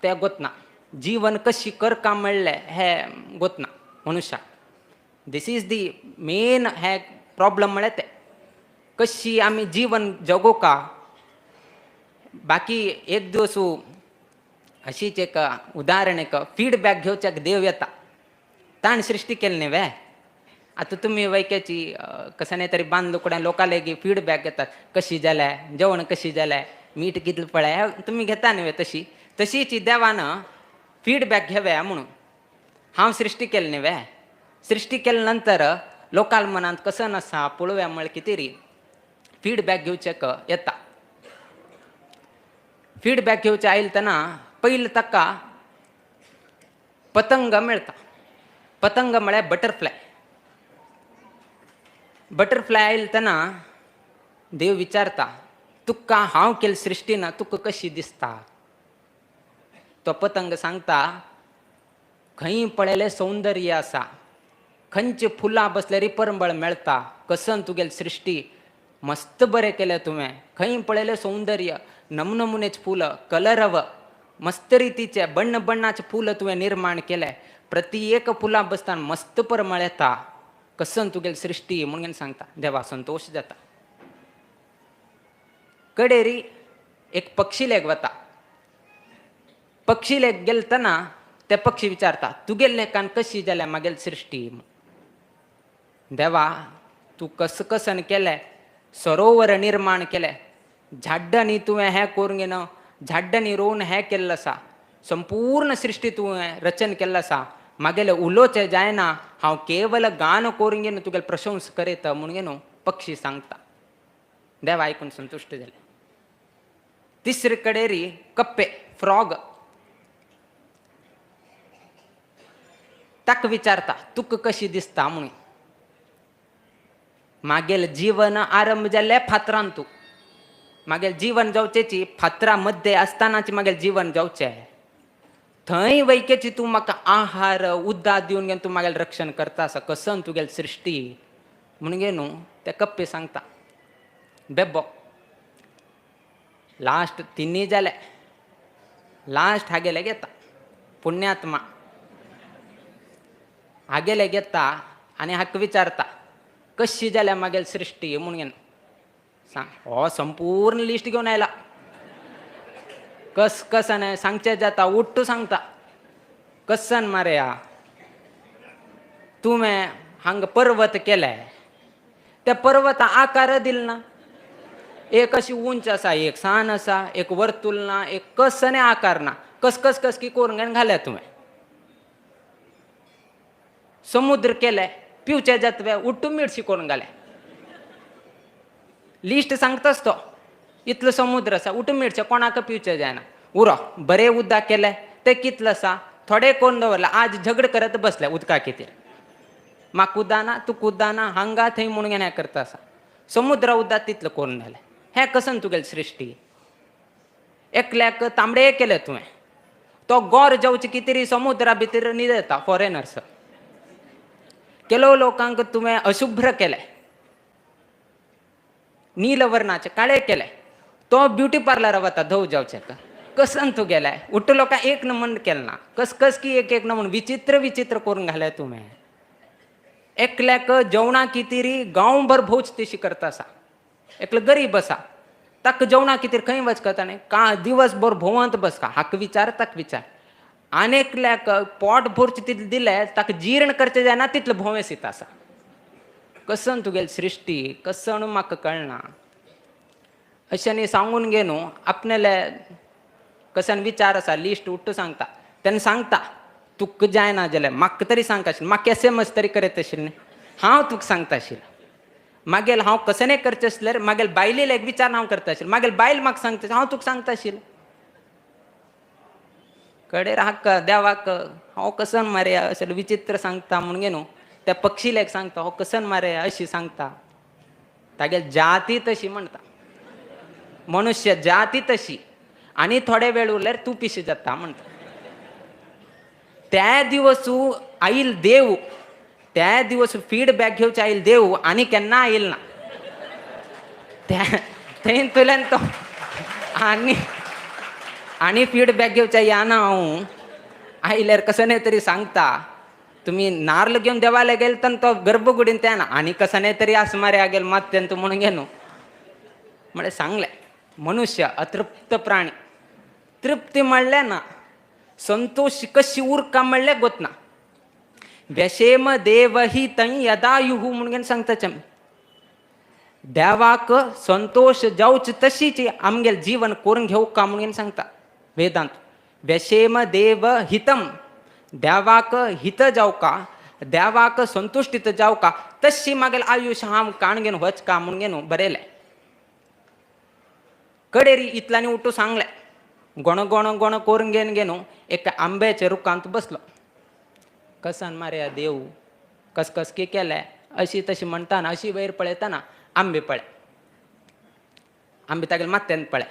ते गोतना. जीवन कशी कर कामळले हे गोतना मनुष्या. दिस इज दी मेन हे प्रॉब्लेम म्हळ्यार ते कशी आम्ही जीवन जगो का. बाकी एक दिवस अशीच एक उदाहरण एक फीडबॅक घेवच्याक देव येता. ताण सृष्टी केली न्ही वे. आता तुम्ही वैक्याची कसं नाही तरी बांदूकड्या लोकांना फीडबॅक येतात कशी जालें जेवण कशी जालें मीठ कितलं पळय तुम्ही घेता न्ही तशी तशीच देवानं फीडबॅक घेव्या म्हणून. हांव सृष्टी केली न्ही वे. सृष्टी केल्या नंतर लोकांच्या मनात कसं नसा पळोवया म्हळ्यार कितें तरी फीडबॅक घेवचेक येता. फीडबॅक घेवचे आयले तेन्ना पयलीं ताका पतंग मेळटा. पतंग म्हळ्यार बटरफ्लाय. बटरफ्लाय आयले तेन्ना देव विचारता तुका हांव केली सृष्टी ना तुका कशी दिसता. तो पतंग सांगता खंय पळयलें सौंदर्य आसा खंयची फुलां बसल्यार रिपरंबळ मेळटा. कसन तुगेली सृष्टी मस्त बरें केलें तुवें. खंय पळयलें सौंदर्य नमुनमुनेच फुलं कलरव मस्त रितीचे बण्ण बण्णाचे फुलं तुवें निर्माण केले. प्रति एक फुलां बसताना मस्त परमळ येता. कसन तुगेली सृष्टी म्हणून सांगता. देवा संतोष जाता. कडेरी एक पक्षी लेग वता. पक्षी लेग गेले तेन्ना ते पक्षी विचारता तुगेले लेकान कशी जाल्या मागेली सृष्टी. देवा तू कस कसन केलें सरोवर निर्माण केले झाडांनी तुवें हें करून घेन झाडांनी रोवन हें केल्लें आसा. संपूर्ण सृष्टी तुवें रचन केल्लें आसा. मागेलें उलोवचें जायना हांव केवल गान करून घेन तुगेले प्रशंस करीत म्हणून घेन पक्षी सांगता. देव आयकून संतुश्ट जाले. तिसरे कडेरी कप्पे फ्रॉग ताका विचारता तुका कशी दिसता म्हणून. मागेल जीवन आरंभ जाल्ले फातरान तू. मागेल जीवन जावचेची फातरा मध्ये असतानाची मागेल जीवन जावचे. थंय वैकेची तू म्हाका आहार उद्दा दिवन घेवन तू मागेल रक्षण करता असा. कसन तुगेली सृष्टी म्हणून घे न्हू ते कप्पे सांगता. बेब्बो लास्ट तिन्नी जाले. लास्ट हागेले घेता पुण्यात्मा हागेले घेता आनी हाका विचारता कशी जाल्या मागेली सृष्टी म्हणून घेन सांग. हो संपूर्ण लिस्ट घेवन आयला. कस कसन सांगचे जाता उठ्ठू सांगता. कसन मारया तुवें हांग पर्वत केले त्या पर्वता आकार दिल ना. एक अशी उंच आसा एक सान आसा एक वर्तुल ना एक कसने आकार ना. कस कस कस की करून घेवन घाल्या तुवें. समुद्र केले पिवचे जातवे उठ्ठू मिरची करून घाले. लिस्ट सांगताच तो इतलो समुद्र आसा उठून मिरचे कोणाक पिवचे जायना. उरो बरे उदक केले ते कितले आसा थोडे कोण दवरला. आज झगड करत बसले उदका खातीर. म्हाका कुदाना तू कुदाना हांगा थंय म्हणून हें करता आसा. समुद्रा उदक तितलें करून घालें. हें कसन तुगेली सृश्टी. एकल्याक तांबडे केले तुवें तो गोर जावचे कितें समुद्रा भितर न्हिद येता फॉरेनर्स. केलो लोकांक तुवें अशुभ्र केले नील वर्णाचे काळे केले. तो ब्युटी पार्लर वता धव जावचे कसन तू गेलाय उठलो का एक नमन केलं ना कस की एक नमन विचित्र विचित्र करून घालाय तुम्ही एकल्याक जेवणा कितीरी गावभर भोज तेशी करता असा एकलं गरीब असा तक जेवणा कितीर खंय वच करता नाही का दिवसभर भोवंत बस का हाक विचार तक विचार अनेकल्याक पोट भोरचे तिथलं दिलंय तक जीर्ण करचे जाय ना तिथलं भोवेस येत असा कसन तुगेल सृष्टी कसन म्हाका कळना अशाने सांगून गेलो आपल्याला कसन विचार असा लिस्ट उठ्ठ सांगता त्यांना सांगता तुक जाय ना जाल्यार म्हाका तरी सांगता आशिल्लें म्हाका SMS तरी करत आशिल्लें हांव तुका सांगता आशिल्लें मागेल हांव कसं करचें आसल्यार मागेल बायलेला एक विचार हांव करता आशिल्लें मागेल बायल म्हाका सांगता हांव तुका सांगता आशिल्लें कडेर हाक देवाक हांव कसन मारे अशें विचित्र सांगता म्हणून गे न्हू त्या पक्षीलेक सांगता हांव कसन मारे अशी सांगता तागेल जाती तशी म्हणटा मनुष्य जाती तशी आणि थोडे वेळ उरल्यार तूं पिशे जाता म्हणटा त्या दिवसू आईल देव त्या दिवस फीडबॅक घेवचे आईल देव आणि केन्ना आईल ना त्या थंय तुल्यान तो आणि फीडबॅक घेवचे येना हांव आयल्यार कसं तरी सांगता तुम्ही नारळ घेऊन देवाला गेल तर तो गर्भगुडीन त्या ना आणि कसं तरी आसमाऱ्या गेल मात त्यांत म्हणून घे न्हू म्हणजे सांगले मनुष्य अतृप्त प्राणी तृप्ती म्हणले ना संतोष कशी उरका म्हणले गोत ना व्यशेम देव ही तई यदायुहू म्हणून सांगता देवाक संतोष जाऊच तशीच आमगेल जीवन करून घेऊ का म्हणून सांगता वेदांत व्यशेम देव हितम देवाक हित जाऊ का देवाक संतुष्टीत जाऊ का तशी मागेल आयुष्य हाम काणगेन वच का म्हणून घेनो बरेले कडेरी इतल्यानी उठू सांगले गोण गोण गोण करून घेन गेनो एक आंब्याच्या रुखांत बसलो कसान मारे देव कस की केले अशी तशी म्हणताना अशी वयर पळयताना आंबे पळे आंबे तागेले मात्यान पळे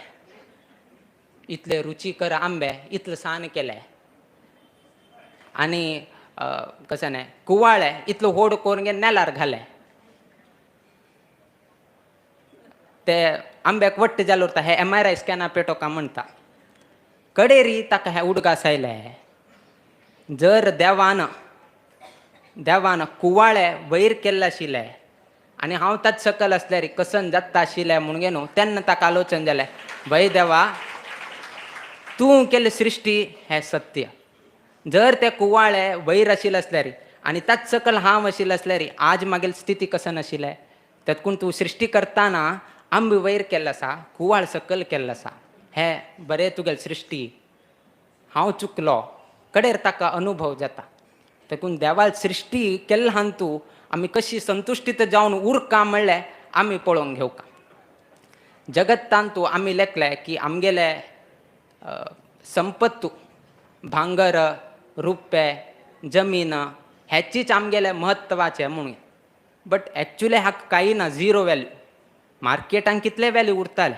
इतले रुचीकर आंबे इतलं सान केले आणि कसं नाही कुवाळे इतलं होड करून घेन नेलार घाले ते आंब्याक वट्ट जालो उरता हे MRI स्कॅना पेटो का म्हणता कडेरी ताका हे उडगा सायले जर देवान कुवाळे वयर केल्ले आशिल्ले आनी हांव ताच सकल आसल्यार कसन जाता आशिल्लें म्हणून गे न्हू तेन्ना ताका आलोचन जालें भय देवा तूं केल्ले सृश्टी हें सत्य जर ते कुवाळे वयर आशिल्ले आसल्यार आनी ताच सकल हांव आशिल्लें आसल्यार आज मागील स्थिती कसन आशिल्लें तातूंत तूं सृश्टी करताना आंबे वयर केल्लो आसा कुवाळ सकल केल्लो आसा हे बरें तुगेल सृश्टी हांव चुकलो कडेर ताका अनुभव जाता देखून देवाल सृश्टी केल्ले हान तूं आमी कशी संतुश्टीत जावन उरका म्हणलें आमी पळोवंक घेवका जगतान तूं आमी लेखले की आमगेले संपत्तू भांगर रुपे जमीन हेचीच आमगेले म्हत्वाचे म्हणून बट एक्चुली हाका काही ना झिरो व्हॅल्यू मार्केटान कितले व्हॅल्यू उरताले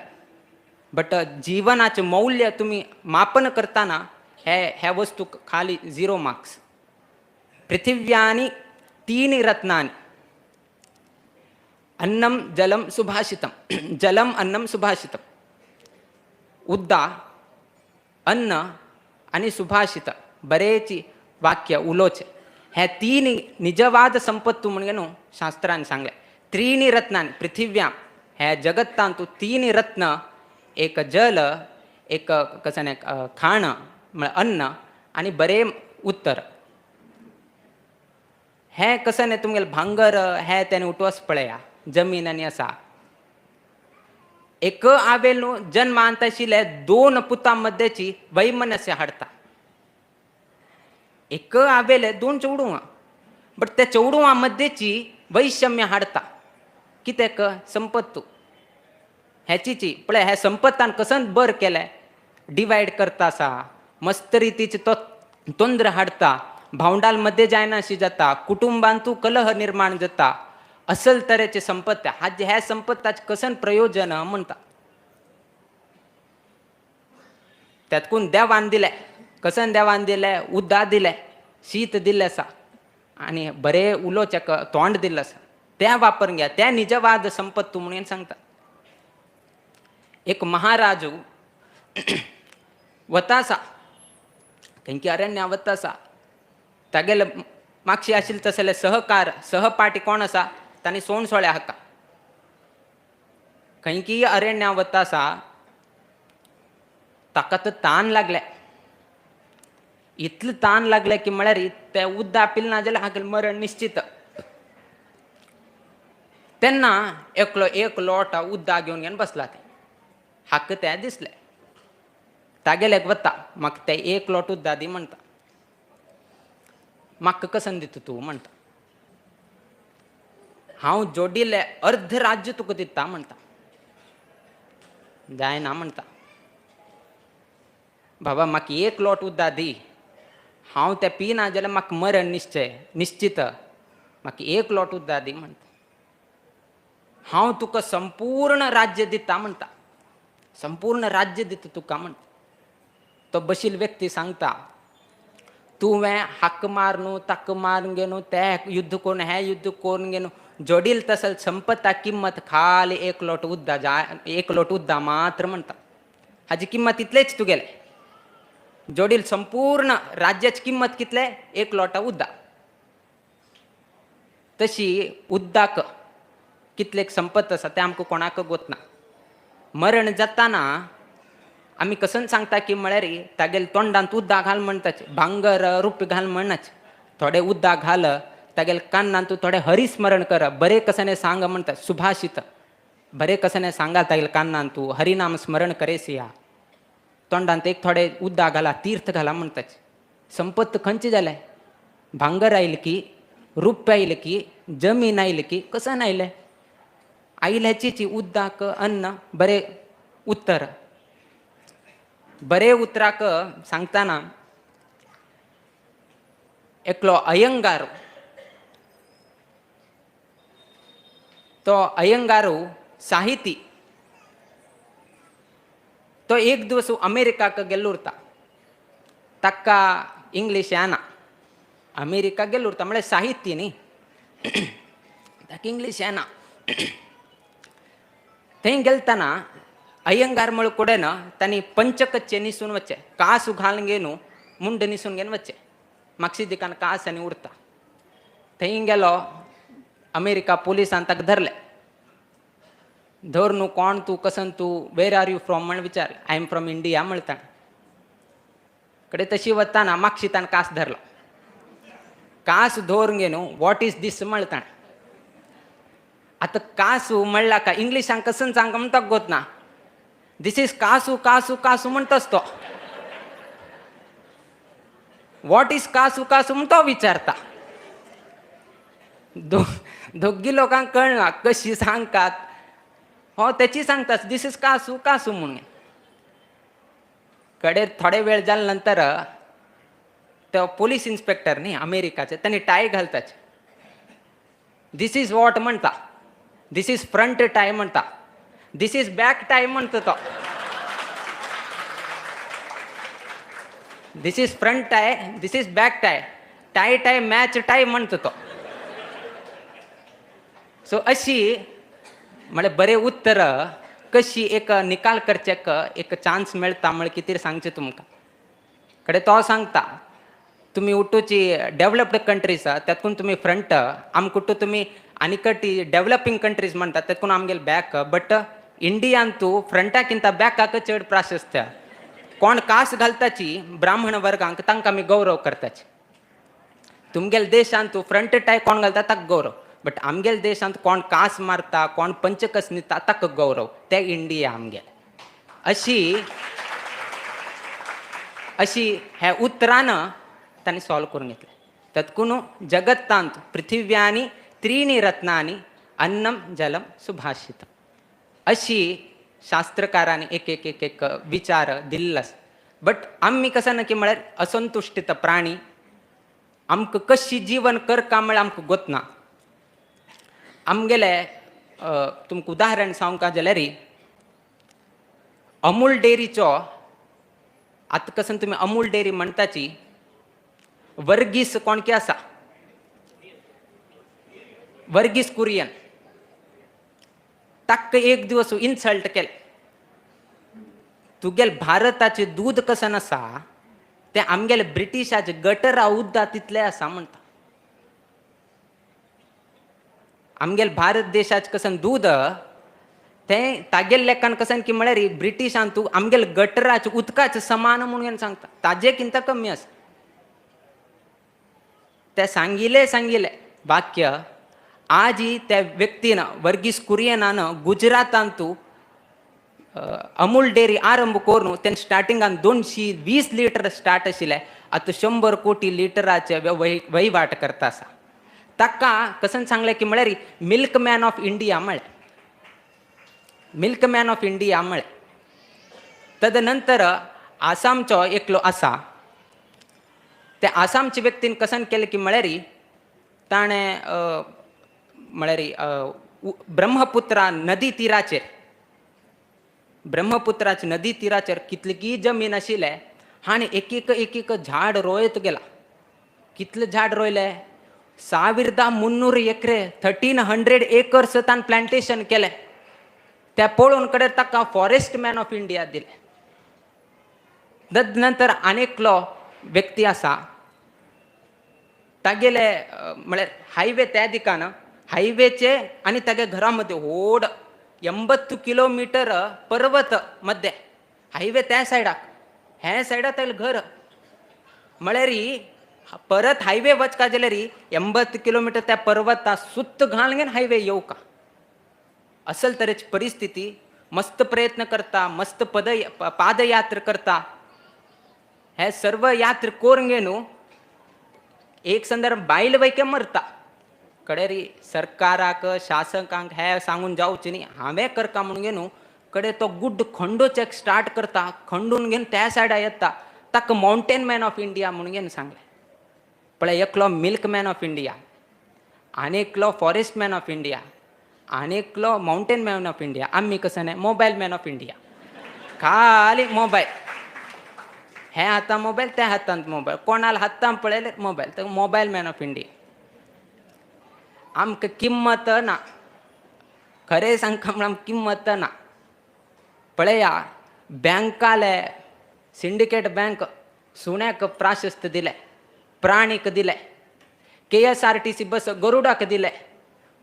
बट जीवनाचे मौल्य तुम्ही मापन करताना हे वस्तू खाली 0 मार्क्स पृथिव्यानी 3 रत्नानि अन्नम जलम सुभाषितम जलम अन्नम सुभाषितम उद्दा अन्न आणि सुभाषित बरेची वाक्य उलोचे हे 3 निजवाद संपत्तू म्हणून शास्त्रान सांगले 3 रत्नानि पृथिव्यां हे जगतान तू 3 रत्न एक जल एक कसं खाण म्हणजे अन्न आणि बरे उत्तर हे कसं नाही तुमगेले भांगर हे त्याने उठवस पळया जमीन आणि असा एक आवेल जन्म आणता आशिल्ले 2 पुतांमध्येची वैमनस्य हाडता एक आवेले 2 चौडुवां बट त्या चौडुवां मध्येची वैषम्य हाडता कित्याक संपत्तू ह्याचीची पळय हे संपत्तान कसन बर केले डिवायड करता असा मस्त रितीचे तो तोंद्र हाडता भावंडाल मध्ये जायना अशी जाता कुटुंबांतू कलह निर्माण जाता असल तरेचे संपत्ती हाजे ह्या संपत्ताचे कसन प्रयोजन म्हणता त्यातकून देवान दिले कसन देवान दिले उद्दा दिले शीत दिले असा आणि बरे उलोचे तोंड दिलं असा त्या वापरून घ्या त्या निजवाद संपत्तू म्हणून सांगता एक महाराजू वतासा थंकी अरण्या वतासा तागेले मागशी आशिल्ले तसले सहपाठी कोण आसा तांणी सोळ्या हाका खंयकी अरण्या वतासा ताका तर ताण लागले इतलें ताण लागले की म्हळ्यार ते उद्दा पिल ना जाल्यार हाका मरण निश्चित तेन्ना एकलो एक लोटा उद्दा घेवन बसला ते हाका तें दिसलें तागेल्याक वता म्हाका ते एक लोट उद्दा दी म्हणटा म्हाका कसन दिता तूं म्हणटा हांव जोडिल्लें अर्ध राज्य तुका दिता म्हणटा जायना म्हणटा बाबा म्हाका एक लोट उद्दा दी हांव तें पिना जाल्यार म्हाका मरण निश्चित म्हाका एक लोट उद्दा दी म्हणटा हांव तुका संपूर्ण राज्य दिता म्हणटा संपूर्ण राज्य दिता तुका म्हणटा तो बशिल्लो व्यक्ती सांगता तुवें हाक मार न्हू ताक मारून घे न्हू तें युद्ध करून हें युद्ध करून घे न्हू जोडील तसल संपत्ता किंमत खाली एक लोट उद्दा मात्र म्हणटा हाजी किंमत इतलेच तुगेले जोडील संपूर्ण राज्याची किंमत कितले एक लोटा उद्दा तशी उद्दाक कितले संपत आसा तें आमकां कोणाक गोतना मरण जाताना आमी कसन सांगता की म्हळ्यार तागेले तोंडांत उद्दा घाल म्हणटाच भांगर रूप घाल म्हणच थोडे उद्दा घाल तागेले कान्नांत थोडे हरिस्मरण कर बरे कसने सांग म्हणटा सुभाषित बरे कसने सांगा तागेले कान्नांत तूं हरिनाम स्मरण करेस या तोंडांत एक थोडे उद्दा घाला तीर्थ घाला म्हणटाच संपत्त खंयची जालें भांगर आयले की रूप आयले की जमीन आयले की कसन आयलें आयल्याची उद्दाक अन्न बरे उत्तर बरे उतराक सांगताना एकलो अयंगार तो अयंगारू साहिती तो एक दिवस अमेरिकाक गेल्लो उरता ताका इंग्लीश येना अमेरिका गेल्लो उरता म्हळ्यार साहित्य न्ही ताका इंग्लीश येना थंय गेलतना अयंगार म्हळ कडेन तांणी पंचकच्चे न्हिसून वच्चे कास घालून घेवन मुंड न्हिसून घेवन वच्चे मागशी दिकान कास आनी उरता थंय गेलो अमेरिका पुलिसान ताका धरले धर न्हू कोण तूं कसन तूं वेर आर यू फ्रॉम म्हण विचार आय एम फ्रॉम इंडिया म्हणटा कडेन तशी वताना मागशी ताणें कास धरलो कास धरून घेवन वॉट इज दीस म्हणटा आतां कासू म्हणला का इंग्लिशान कसन सांग म्हणटा गोतना दिस इज कासू कासू कासू म्हणटाच तो वॉट इज कासू कासू म्हण तो विचारता दोगी लोकांक कळना कशी सांगतात हो त्याची सांगतात दिस इज कासू कासू म्हणून कडे थोडे वेळ जाले नंतर तो पोलीस इन्स्पेक्टर न्ही अमेरिकाचे त्यांनी टाय घालताच दिस इज वॉट म्हणता दिस इज फ्रंट टाय म्हणता दिस इज बॅक टाय म्हणतो तो this is front tie this is back tie tie tie match tie म्हणतो तो सो अशी म्हळ्यार बरे उत्तर कशी एक निकाल करचेक एक चान्स मेळटा म्हळ्यार कितें सांगचें तुमकां कडे तो सांगता तुम्ही उठूची डेव्हलप्ड कंट्रीज त्यातून तुम्ही फ्रंट आमकुट्टू तुम्ही आनीकटी डेव्हलपिंग कंट्रीज म्हणटात त्यातून आमगेले बॅक बट इंडियान तूं फ्रंटाकिंत बॅकाक चड प्राशस्त्य कोण कास घालताची ब्राह्मण वर्गांक तांकां आमी गौरव करताचे तुमगेले देशांत तूं फ्रंट टाय कोण घालता ताका गौरव बट आमगेले देशांत कोण कास मारता कोण पंचकस न्हिता ताका गौरव ते इंडिया आमगेले अशी हे उतरान तांणी सॉल्व करून घेतले तत्कून जगत्तांत पृथिव्यानी त्रीणि रत्नानी अन्नम जलम सुभाषितम अशी शास्त्रकारांनी एक एक एक एक विचार दिल्लस बट आमी कसं की म्हळ्यार असंतुष्टीत प्राणी आमकां कशी जीवन करता म्हळ्यार आमकां गोतना आमगेले तुमकां उदाहरण सांगता जाल्यार अमूल डेरीचो आतां कसं तुमी अमूल डेरी म्हणटाची वर्गीस कोणके आसा वर्गीस कुरियन ताका एक दिवस इन्सल्ट केले तुगेल भारताचे दूध कसं नसा ते आमगेले ब्रिटिशाचे गटर उद्दा तितले असा म्हणता. आमगेल भारत देशाचे कसन दूध ते तागेल लेखान कसन की म्हळ्यार ब्रिटिशान तू आमगेल गटराचे उदकाचे समान म्हणून सांगता, ताजेकिंत कमी आसा. ते सांगिले वाक्य आजी त्या व्यक्तीनं वर्गीस कुरियनानं गुजरातान तू अमूल डेअरी आरंभ करून त्यांनी स्टार्टिंगान 220 लिटर स्टार्ट आशिल्ले, आता 100 कोटी लिटराचे वहिवाट करता आसा. ताका कसन सांगले की म्हळ्यार मिल्कमॅन ऑफ इंडिया म्हळ्यार मिल्कमॅन ऑफ इंडिया म्हळ्यार. तदनंतर आसामचो एकलो आसा, त्या आसामच्या व्यक्तीन कसन केलें की म्हळ्यार ताणें म्हळ्यार ब्रह्मपुत्रा नदी तिराचेर कितलीकी जमीन आशिल्ले हाणें एक झाड रोयत गेला. कितले झाड रोयले? 1300 एकरे 1300 एकर्स तान प्लांटेशन केले. त्या पळोवन कडेन ताका फॉरेस्ट मॅन ऑफ इंडिया दिले. तदनंतर आनेकलो व्यक्ती आसा, तागेले म्हळ्यार हायवे त्या दिकान हायवेचे आनी तागे घरामध्ये व्हड 80 किलोमीटर पर्वत मध्ये हायवे त्या सायडाक, ह्या सायडाक तागेलें घर. म्हळ्यार परत हायवे वचका जाल्यार 80 किलोमीटर त्या पर्वता सुत्त घालून हायवे येवका. असल तरेची परिस्थिती. मस्त प्रयत्न करता, मस्त पादयात्रा करता. हे सर्व यात्रा करून गेनू एक संदर्भ बायल वैके मरता. कडेरी सरकाराक शासकांक हे सांगून जावचे न्ही, हांवें करता म्हणून गेनू कडे तो गुड्ड खंडोचेक स्टार्ट करता, खंडून घेवन त्या सायडा येता. ताका माउंटेन मॅन ऑफ इंडिया म्हणून घेवन सांगलें. पळय, एकलो मिल्क मॅन ऑफ इंडिया, आनेकलो फॉरेस्ट मॅन ऑफ इंडिया, आनेकलो माउंटेन मॅन ऑफ इंडिया. आम्ही कसं नाही मोबाईल मॅन ऑफ इंडिया. खाली मोबाईल, हे हातां मोबाईल, त्या हातांत मोबाईल, कोणाला हातां पळयले मोबाईल, तर मोबाईल मॅन ऑफ इंडिया. आमकां किंमत ना, खरें सांगता म्हणून किंमत ना. पळया, बँकाले सिंडिकेट बँक सुण्याक प्राशस्त दिले, प्राणीक दिले, KSRTC बस गरुडाक दिले.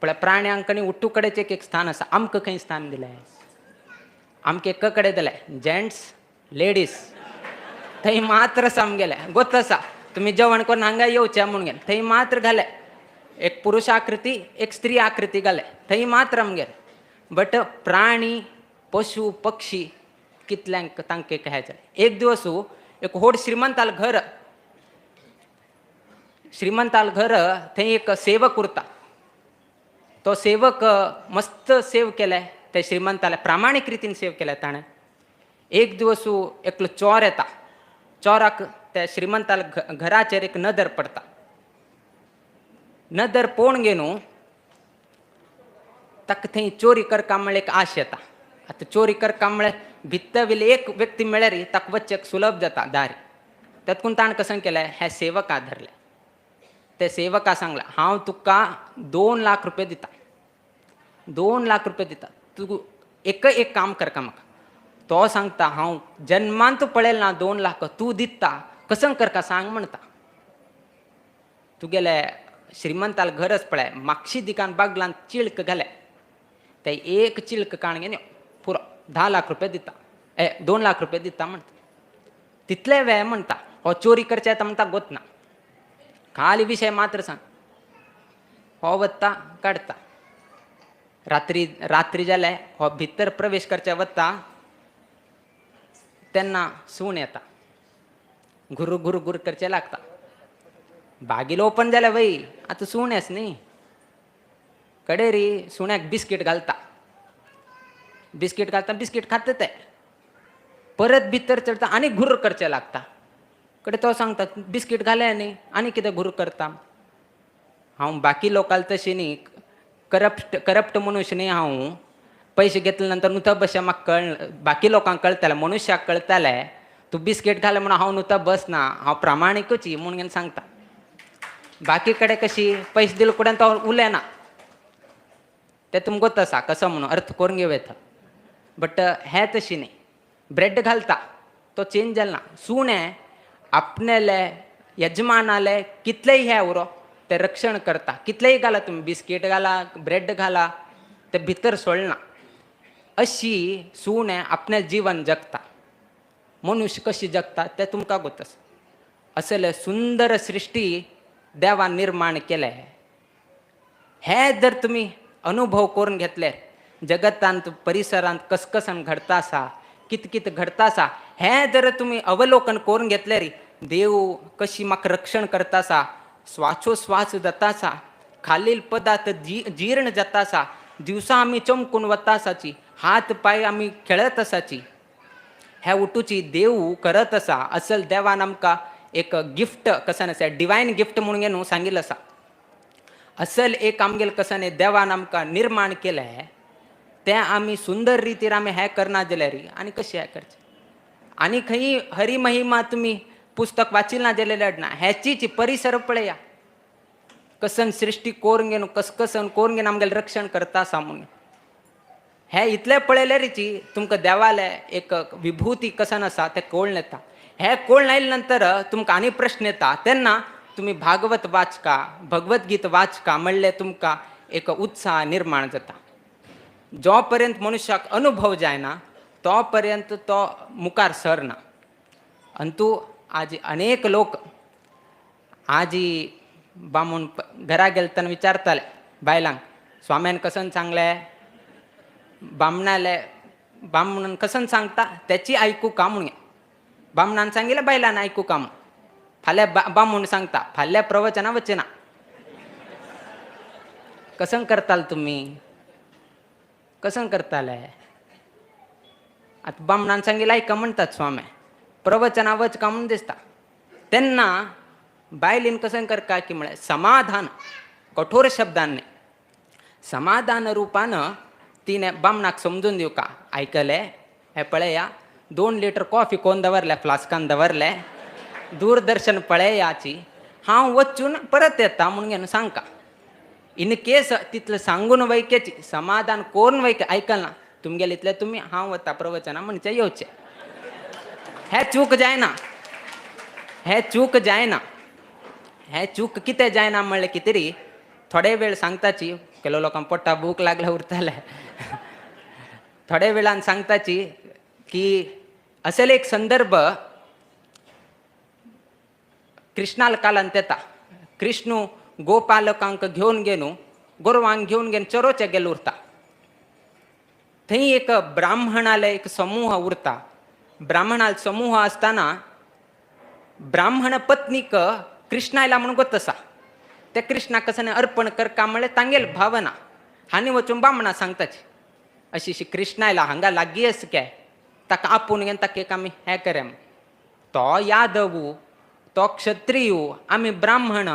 पळय, प्राण्यांक आनी उट्टू कडेच एक स्थान आसा, आमकां खंय स्थान दिलें? आमकां एक कडेन दिलें, जेंट्स लेडीज. थंय मात्र सामगेले गोत आसा, तुमी जेवण करून हांगा येवचें म्हणून गेले. थंय मात्र घाले एक पुरुष आकृती, एक स्त्री आकृती घाले, थंय मात्र आमगेले. बट प्राणी पशु पक्षी कितल्यांक तांकां एक हें जालें. एक दिवस एक व्हड श्रीमंताल घर, थंय एक सेवक उरता. तो सेवक मस्त सेव केले, ते श्रीमंताले प्रामाणीक रितीन सेव केले ताणें. एक दिवस एकलो चोर येता. चोराक त्या श्रीमंताला घराचेर एक नदर पडता. नदर पळोवन गेनू ताका थंय चोरी करता म्हळ्यार एक आश येता. आतां चोरी करता म्हळ्यार भित्तविले एक व्यक्ती मेळ्यार ताका वचचेक सुलभ जाता दारी. तातूंत ताणें कशें केलें, हे सेवका धरले. ते सेवका सांगलें, हांव तुका 2 लाख रुपये दिता, 2 लाख रुपये दिता, तूं एक काम करता म्हाका. तो सांगता, हांव जन्मांत पळयलें ना 2 लाख, तूं दिता कसं करता सांग म्हणटा. तुगेले श्रीमंताल घरच पळय, मागशी दिकान बागलान चिल्क घाले, ते एक चिल्क काण घेवन पुरो 10 लाख रुपये दिता, 2 लाख रुपये दिता म्हणटा. तितले वेळ म्हणटा, हो चोरी करचे येता म्हणटा गोत ना, खाली विषय मात्र सांग. हो वत्ता काडता. रात्री जाले हो भितर प्रवेश करचे वत्ता तेन्ना सूण येता. घुरू घुरू घुरू करचे लागता. बागील ओपन जाल्या वय, आतां सूण येस न्ही. कडेरी सुण्याक बिस्कीट घालता. बिस्कीट खाता ते. परत भितर चडटा आनी घुर करचे लागता. कडे तो सांगता, बिस्कीट घाले न्ही, आनी कितें घुर करता. हांव बाकी लोकाल तशी न्ही, करप्ट मनुष्य न्ही हांव. पैसे घेतले नंतर नुता बशें म्हाका बाकी लोकांक कळटलें, मनुश्याक कळटलें तूं बिस्कीट घाले म्हणून हांव नुता बसना, हांव प्रामाणीकूच म्हणून सांगता. बाकी कडेन कशी पयशे दिले कडेन तो उलयना, ते तुमकां गोत आसा कसो म्हणून अर्थ करून घेवं येता. बट हे तशी न्ही. ब्रेड घालता तो चेंज जाला ना. सुणे आपल्याले यजमानाले कितलेही हे उरो ते रक्षण करता. कितलेही घाला तुम्ही, बिस्किट घाला, ब्रेड घाला, ते भितर सोडना. अशी सुणे आपणे जीवन जगता. मनुष्य कशी जगता ते तुमका गोतस. असले सुंदर सृष्टी देवान निर्माण केले. हे जर तुम्ही अनुभव करून घेतले, जगतांत परिसरांत कसकसन घडता असा, कित घडता असा, हे जर तुम्ही अवलोकन करून घेतले रे, देव कशी म्हाका रक्षण करता असा, श्वासोश्वास जाता असा, खालील पदार्थ जीर्ण जाता असा, दिवसा आम्ही चमकून वता असाची, हात पाय आम्ही खेळत असाची, ह्या उठूची देव करत असा. असल देवान आमकां एक गिफ्ट कसन असा, डिवायन गिफ्ट म्हणून घेऊन सांगितलं असा. असल एक आमगेल कसन देवान आमकां निर्माण केलें, तें आमी सुंदर रितीर आमी हें करना जाल्यार री आनी कशें हें करचें. आनी खंय हरी महिमा तुम्ही पुस्तक वाचिल ना जाल्यार ना, ह्याचीच परिसर पळया कसन सृष्टी कोरून घेवन कसकसन कोरून घेवन आमगेलें रक्षण करता आसा म्हणून. हे इतलें पळयलें रिची तुमकां देवाले एक विभूती कसन आसा तें कळून येता. हे कळून आयले नंतर तुमकां आनी प्रश्न येता, तेन्ना तुम्ही भागवत वाचका, भगवद्गीता वाचका म्हणले तुमकां एक उत्साह निर्माण जाता. जो पर्यंत मनुष्याक अनुभव जायना तो पर्यंत तो मुखार सरना. अंतू आज अनेक लोक आजी बामून घरा गेले तेन्ना विचारताले बायलांक, स्वाम्यान कसन सांगले, बामणान कसन सांगता त्याची ऐकू का म्हणून. बामणान सांगितलं बायलान ऐकू का म्हणून. फाल्या बामून सांगता, फाल्या प्रवचना वचना. कसन करताल तुम्ही, कसन करताले. आता बामणान सांगितलं ऐका म्हणतात स्वामी, प्रवचना वच का म्हणून दिसता. त्यांना बायलीन कसन करका की म्हळे समाधान, कठोर शब्दांनी समाधान रूपानं तिने बामणाक समजून देऊ का, ऐकले हे पळया 2 लिटर कॉफी कोण दवरल्या फ्लास्कान दवरले, दूरदर्शन पळयाची, हांव वचून परत येता म्हणून घेऊन सांगका. इन केस तिथलं सांगून वैक्याची समाधान कोण वैक ऐकल ना, तुमगेले इतले तुम्ही हांव वता प्रवचना म्हणजे येवचे. हे चूक जायना, हे चूक जायना. हे चूक कितें जायना म्हणलें की तरी थोडे वेळ सांगताची, केलो लोकांक पोटा भूक लागल्या उरताले, थोडे वेळान सांगताची की असेल एक संदर्भ कृष्णाल कालांत येता. कृष्णू गोपालकांक घेवन गेनू गोरवांक घेवन गेन चरोचे गेले उरता. थंय एक ब्राह्मणाले एक समूह उरता. ब्राह्मणाल समूह असताना ब्राह्मण पत्नीक कृष्णायला म्हणून गोत आसा. त्या कृष्णाक कसं अर्पण करका म्हणले तांगेल भावना हानी वचून ब्राह्मणा सांगताची, अशी कृष्णायला हांगा लागीं आस काय, ताका आपूण घेवन ताका एक आमी हें करें. तो यादवू, तो क्षत्रियू, आमी ब्राह्मण,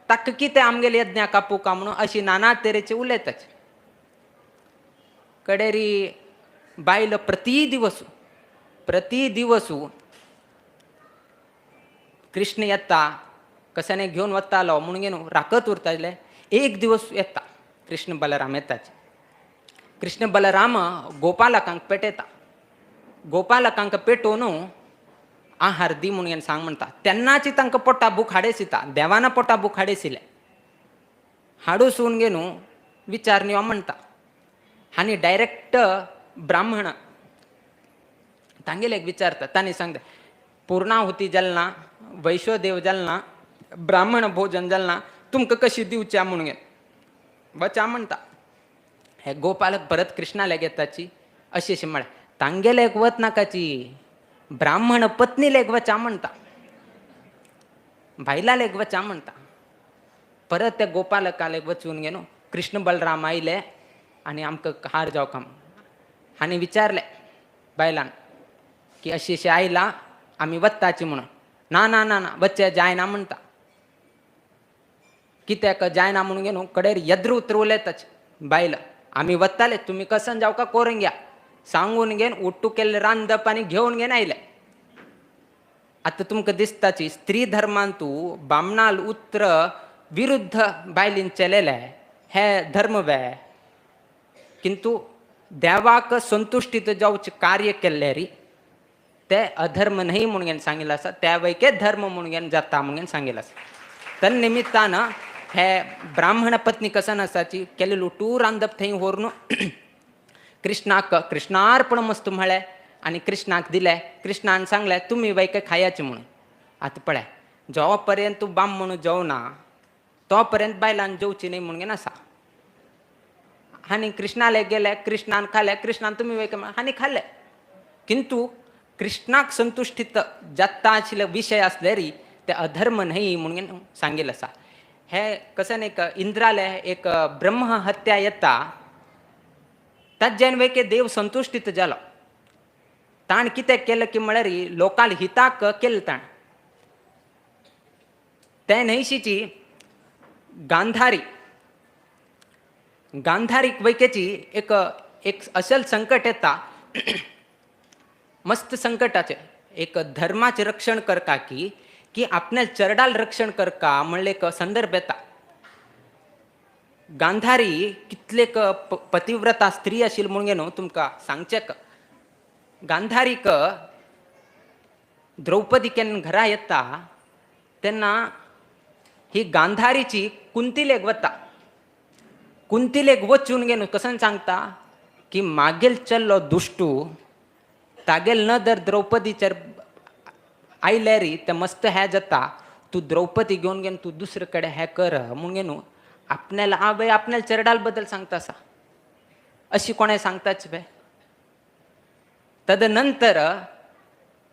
ताका कितें आमगेले यज्ञाक आपूं का म्हणून अशी नाना तरेचे उलयताचे. कडेरी बायल प्रति दिवसू कृष्ण येता, कसाने घेवन वतालो म्हणून घेवन राखत उरताले. एक दिवस येता कृष्ण बलराम येताचे. कृष्ण बलराम गोपालकांक पेटयता. गोपालकांक पेटोवन आहार दी म्हणून सांग म्हणटा. तेन्नाची तांकां पोटा भूक हाडेसिता. देवाना पोटा भूक हाडेसिले. हाडूसून घेवन विचारणी म्हणटा. आनी डायरेक्ट ब्राह्मण तांगेले विचारता. तांणी सांगता पूर्णाहुती जालना, वैश्वदेव जालना, ब्राह्मण भोजन जालना, तुमकां कशी दिवच्या म्हणून घेवन वचा म्हणटा. हे गोपालक परत कृष्णाला घेताची अशी म्हळ्या. तांगेले एक वत नाकाची, ब्राह्मण पत्नी लेग वचा म्हणटा, भायला लेग वचा म्हणटा. परत त्या गोपालकाले वचून घेवन कृष्ण बलराम आयले आनी आमकां हार जावं काम आनी विचारले बायलान की अशी आयला आमी वत्ताची म्हणून. ना ना ना ना वच्चे जायना म्हणटा. कित्याक जायना म्हणून घेवन कडेर येद्र उतर उलयताच बायल. आमी वत्ताले, तुमी कसन जावं का करून घ्या सांगून घेवन उट्टू केल्ले रांदप आनी घेवन घेवन आयले. आतां तुमकां दिसताची स्त्री धर्मान तूं बामणाल उतर विरुद्ध बायलीन चलेले हे धर्म वे. किंतु देवाक संतुष्टीत जावचे कार्य केल्ले री ते अधर्म नाही म्हणून सांगितलं असं, त्यावैके धर्म म्हणून जाता म्हणून सांगितलं असं. तन्निमित्तानं हे ब्राह्मण पत्नी कसं नसाची केले लुटूर अंदप थंय होरनु कृष्णाक कृष्णार्पण मस्त म्हळ्या आणि कृष्णाक दिले. कृष्णान सांगले तुम्ही वैके खायचे म्हणून. आता पळ्या जेव्हापर्यंत तू बाम म्हणून जेव ना तोपर्यंत बायलान जेवची नाही म्हणून असा. हानी कृष्णाला गेले, कृष्णान खाल्ल्या, कृष्णान तुम्ही वैके हानी खाल्ले. किंतु कृष्णाक संतुष्टीत जाता आशिल्ले विषय असलेरी ते अधर्म नाही म्हणून सांगेल असा. हे कसं नाही का इंद्राले एक ब्रह्म हत्या येता ताज्यान वेके देव संतुष्टीत जालो. ताण कितें केलं की म्हळ्यार लोकाल हिताक केलं ताण. ते न्हयशीची गांधारीक वैकेची एक एक असल संकट येता मस्त संकटाचे एक धर्माचे रक्षण करता की आपल्या चरडाल रक्षण करता म्हणले एक संदर्भ येता. गांधारी कितलेक पतिव्रता स्त्री आशिल्ली म्हणून न्हू तुमकां सांगचेक. गांधारीक द्रौपदी केन्ना घरा येता तेन्ना ही गांधारीची कुंतीलेक वता. कुंतीलेक वचून गेलो कसं सांगता की मागेल चल्लो दुष्टू तागेल न दर द्रौपदीचेर आयल्यारी ते मस्त हे जाता. तू द्रौपदी घेऊन गेन तू दुसरे कडे हे कर म्हणून न्हू आपल्याला आपल्याला चरडाल बद्दल सांगता असा अशी कोणे सांगताच बे. तदनंतर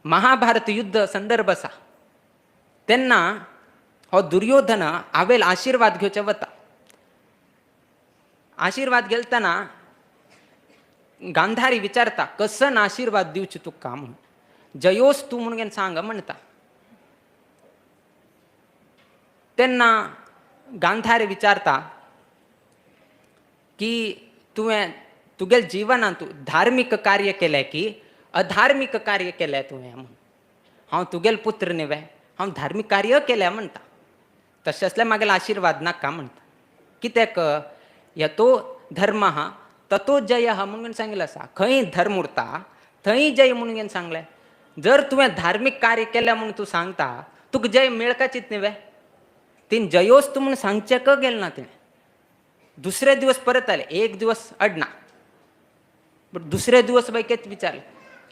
महाभारत युद्ध संदर्भ असा तेन्ना हो दुर्योधन आवेल आशीर्वाद घेवचे वता. आशीर्वाद घेतना गांधारी विचारता कसन आशीर्वाद दिवचे तुका म्हणून. जयोस तू म्हणून सांग म्हणता. तेन्ना गांधारी विचारता की तुगेल जिवनात तू धार्मिक कार्य केले की अधार्मिक कार्य केले तुवें म्हणून. हांव तुगेल पुत्र न्हय हांव धार्मिक कार्य केल्या म्हणटा. तशें असल्यार मागेल आशीर्वाद नाका म्हणटा. कित्याक यतो धर्म ततो जय म्हणून सांगिल्लें आसा. खंय धर्म उरता थंय जय म्हणून सांगलें. जर तुवें धार्मिक कार्य केलें म्हणून तूं सांगता तुका जय मेळकाचीच न्हय. तीन जयोस तू म्हणून सांगचेक गेल ना तिणें. दुसरे दिवस परत आले. एक दिवस अडना बट दुसरे दिवस बैकेच विचारले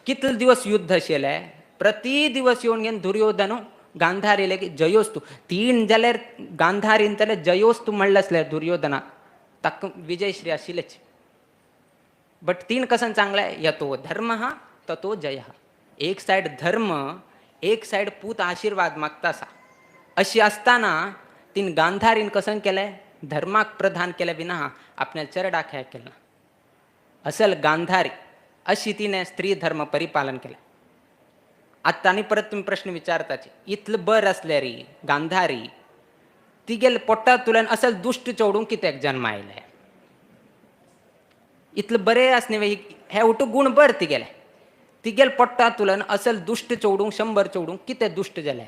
कितले दिवस युद्ध आशिल्लें. प्रति दिवस येवन घेवन दुर्योधन गांधारीले की जयोस तू. तीन जाल्यार गांधारीन जाल्यार जयोस तू म्हणलें आसलें दुर्योधनाक ताका विजयश्री आशिल्लेच. बट तीन कसन सांगलें यतो धर्म ततो जय. एक सायड धर्म एक सायड पूत आशीर्वाद मागता असा. अशी असताना तीन गांधारीन कसन केलें धर्माक प्रधान केले विना आपल्या चरडाक हे केलं. असल गांधारी अशी तिने स्त्री धर्म परिपालन केलं. आता आनी परत तुम्ही प्रश्न विचारताचे इतलं बर असले री गांधारी ती गेल पोट्टा तुलन असल दुष्ट चोडूंक कित्याक जन्म आयले. इतलं बरे असणे हे उठू गुण बर ती गेले. ती गेल पोट्टा तुलन असल दुष्ट चोडूंक 100 चोडूंक कितें दुष्ट जाले.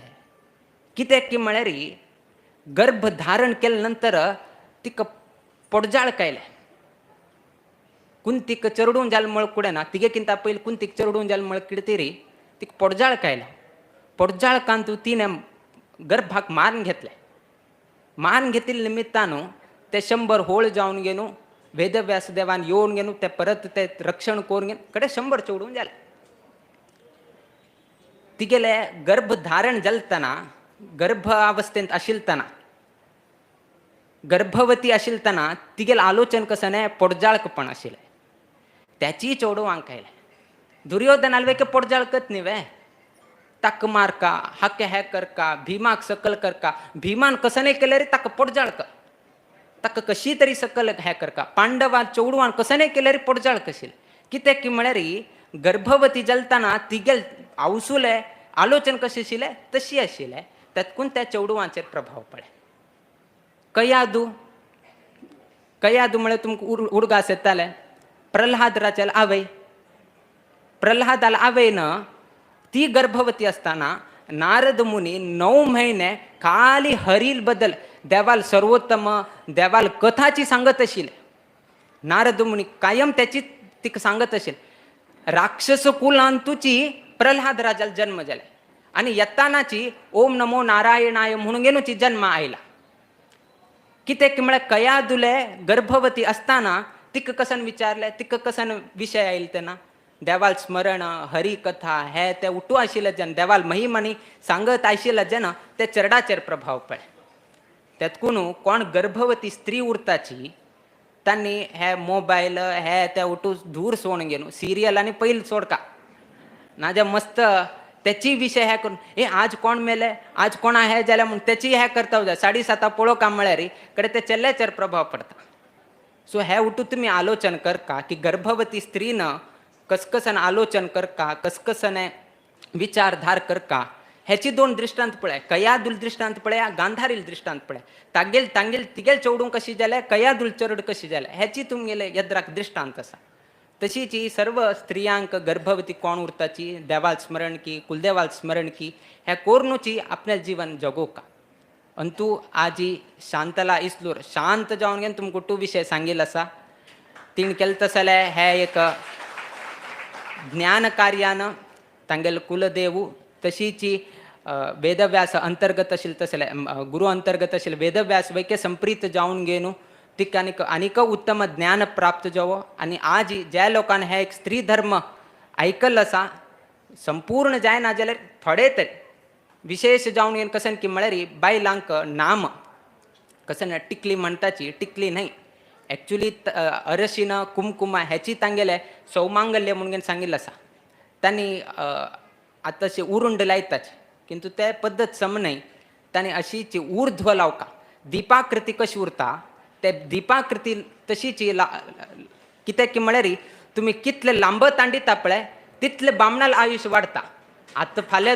कित्याक की म्हळ्यार गर्भ धारण केले नंतर तिका पोडजाळ कायले. कुंतीक चरडून जल्मळ कुडेना तिगेकिंत पयलीं कुंतीक चरडून जल्मळ किडतीरी तिका पोडजाळ कायला. पोडजाळ कांतू तिने गर्भाक मारून घेतले. मारून घेतिल्ले निमित्तान ते 100 होळ जावन गेनू वेदव्यास देवान येवन गेनू ते परत ते रक्षण करून घेन कडे 100 चोडून जाले. तिगेले गर्भ धारण जलतना गर्भ अवस्थेंत आशिल्तना गर्भवती आशिल्तना तिगेल आलोचन कसं पोडजाळकपण आशिल्लें. त्याची चोडवांक आयलें. दुर्योधन आलवे पोडजाळकत न्ही ताक मारका हाके हे करका भीमाक सकल करका. भीमान कसं नाही केलें रे ताका पोडजाळक ताका कशी तरी सकल हे करका. पांडवां चोडवान कसं नाही केलें रे पोडजाळक आशिल्लें. कित्याक की म्हळ्यार गर्भवती जलतना तिगेल आवसुले आलोचन कशें आशिल्लें तशी आशिल्लें. तातूंत त्या चेडवांचेर प्रभाव पडले. कयादू म्हळ्यार तुमकां उडगास येताले. प्रल्हादाचेर आवय प्रल्हादाला आवयन ती गर्भवती असताना नारद मुनी 9 महिने खाली हरील बद्दल देवाल सर्वोत्तम देवाल कथाची सांगत आशिल्ले. नारद मुनी कायम त्याची तिका सांगत आशिल्ले. राक्षस कुलांतूची प्रल्हाद राजाला जन्म झाला आणि येतानाची ओम नमो नारायणाय म्हणून गेनूची जन्म आयला. कितेक म्हळ्यार कयादुले गर्भवती असताना तिक कसन विचारले, तिक कसन विषय आयल तेन्ना देवाल स्मरण हरिकथा हे ते उठू आशिल्ले जेन्ना देवाल महिमानी सांगत आशिल्ले जेन्ना ते चेडवाचेर प्रभाव पडले. त्यातकून कोण गर्भवती स्त्री उरताची त्यांनी हे मोबाईल हे त्या उठू दूर सोडून गेलो. सिरियल आणि पहिले सोडका नाजा मस्त त्याची विषय हे करून ए आज कोण मेले, आज कोण हे जाल्या म्हणून त्याची हे करता जाय 7:30 पळो काम म्हळ्यार कडे ते चेल्ल्याचेर प्रभाव पडता. सो हे उठू तुम्ही आलोचन करका की गर्भवती स्त्रीनं कसकसन आलोचन करका, कसकसन विचारधार करका. ह्याची 2 दृष्टांत पळय. कयादुल दृष्टांत पळया, गांधारील दृष्टांत पळय. तांगेल तिगेल चवडूंक कशी जाल्या, कयादुल चरड कशी जाल्या ह्याची तुमगेले यद्राक दृष्टांत आसा. तशीच ही सर्व स्त्रियांक गर्भवती कोण उरताची देवाल स्मरण की कुलदेवाल स्मरण की ह्या कोरनूची आपल्या जीवन जगो का. अंतू आजी शांतला इस्लूर शांत जावन घेवन तुमकां टू विषय सांगील आसा. तीण केलें तसले हे एक ज्ञान कार्यान तांगेल कुलदेवू तशीची वेदव्यास अंतर्गत आशिल्ले तसले गुरु अंतर्गत आशिल्ले वेदव्यास वैके संप्रीत जावन घेवन तिका आनीक उत्तम ज्ञान प्राप्त जावो. आणि आज ज्या लोकांनी हे एक स्त्री धर्म ऐकल आसा संपूर्ण जायना जाल्यार थोडे तरी विशेष जावन घेवन कसन की म्हळ्यार बायलांक नाम कसन टिकली म्हणटाची टिकली न्हय ॲक्च्युली अरशिन कुमकुमा ह्याची तांगेले सौमांगल्य म्हणून सांगिल्लें आसा. तांणी आतांशे उरुंड लायताचे किंतु ते पद्दत सम न्हय. तांणी अशीची ऊर्ध्व लावका दिपाकृती कशी उरता ते दिपाकृती तशीची कित्याक की म्हळ्यार तुमी कितले लांब तांडिता पळय तितले बामणाल आयुश्य वाडता. आतां फाल्यां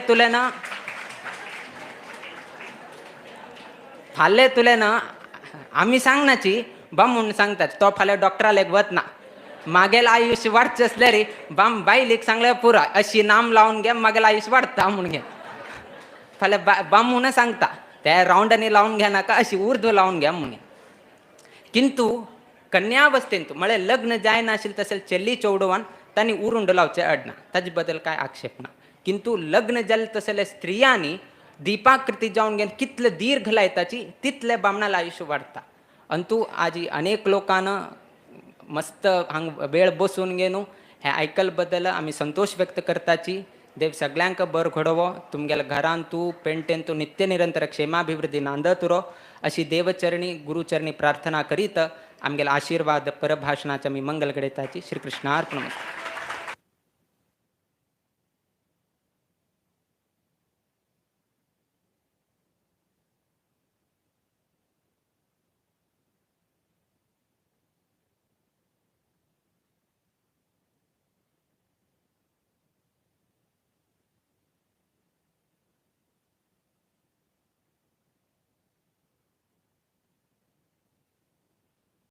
तुलें ना आमी सांगनाची बामून सांगतात तो फाल्यां डॉक्टरालेक वतना मागेल आयुश्य वाडचें असल्यार बायलेक सांगल्यार पुरा अशी नाम लावन घे मागेल आयुश्य वाडटा म्हणून घे. फाल्यां बामून सांगता ते रावंडांनी लावन घे नाका अशी उर्ध्व लावन घ्या म्हणून. किंतु कन्यावस्थेंत म्हळ्यार लग्न जायना आशिल्लें तशें चेल्ली चेडवान तांणी उरुंड लावचें अडना ताजे बद्दल कांय आक्षेप ना. किंतु लग्न जाल्ले तसले स्त्रियांनी दिपाकृती जावन घेवन कितले दीर्घ लायताची तितले बामणाल आयुश्य वाडता. अंतू आज अनेक लोकांना मस्त हांग वेळ बसून घेवन हे आयकल बद्दल आमी संतोष व्यक्त करताची. देव सगळ्यांक बर घडोवो. तुमगेल्या घरांत तूं पेंटेन तूं नित्य निरंतर क्षेमाभिवृद्धी नांदत उरो अशी देवचरणी गुरुचरणी प्रार्थना करीत आमगेले आशीर्वाद परभाषणाचे आमी मंगल घडयताची. श्री कृष्णार्पण.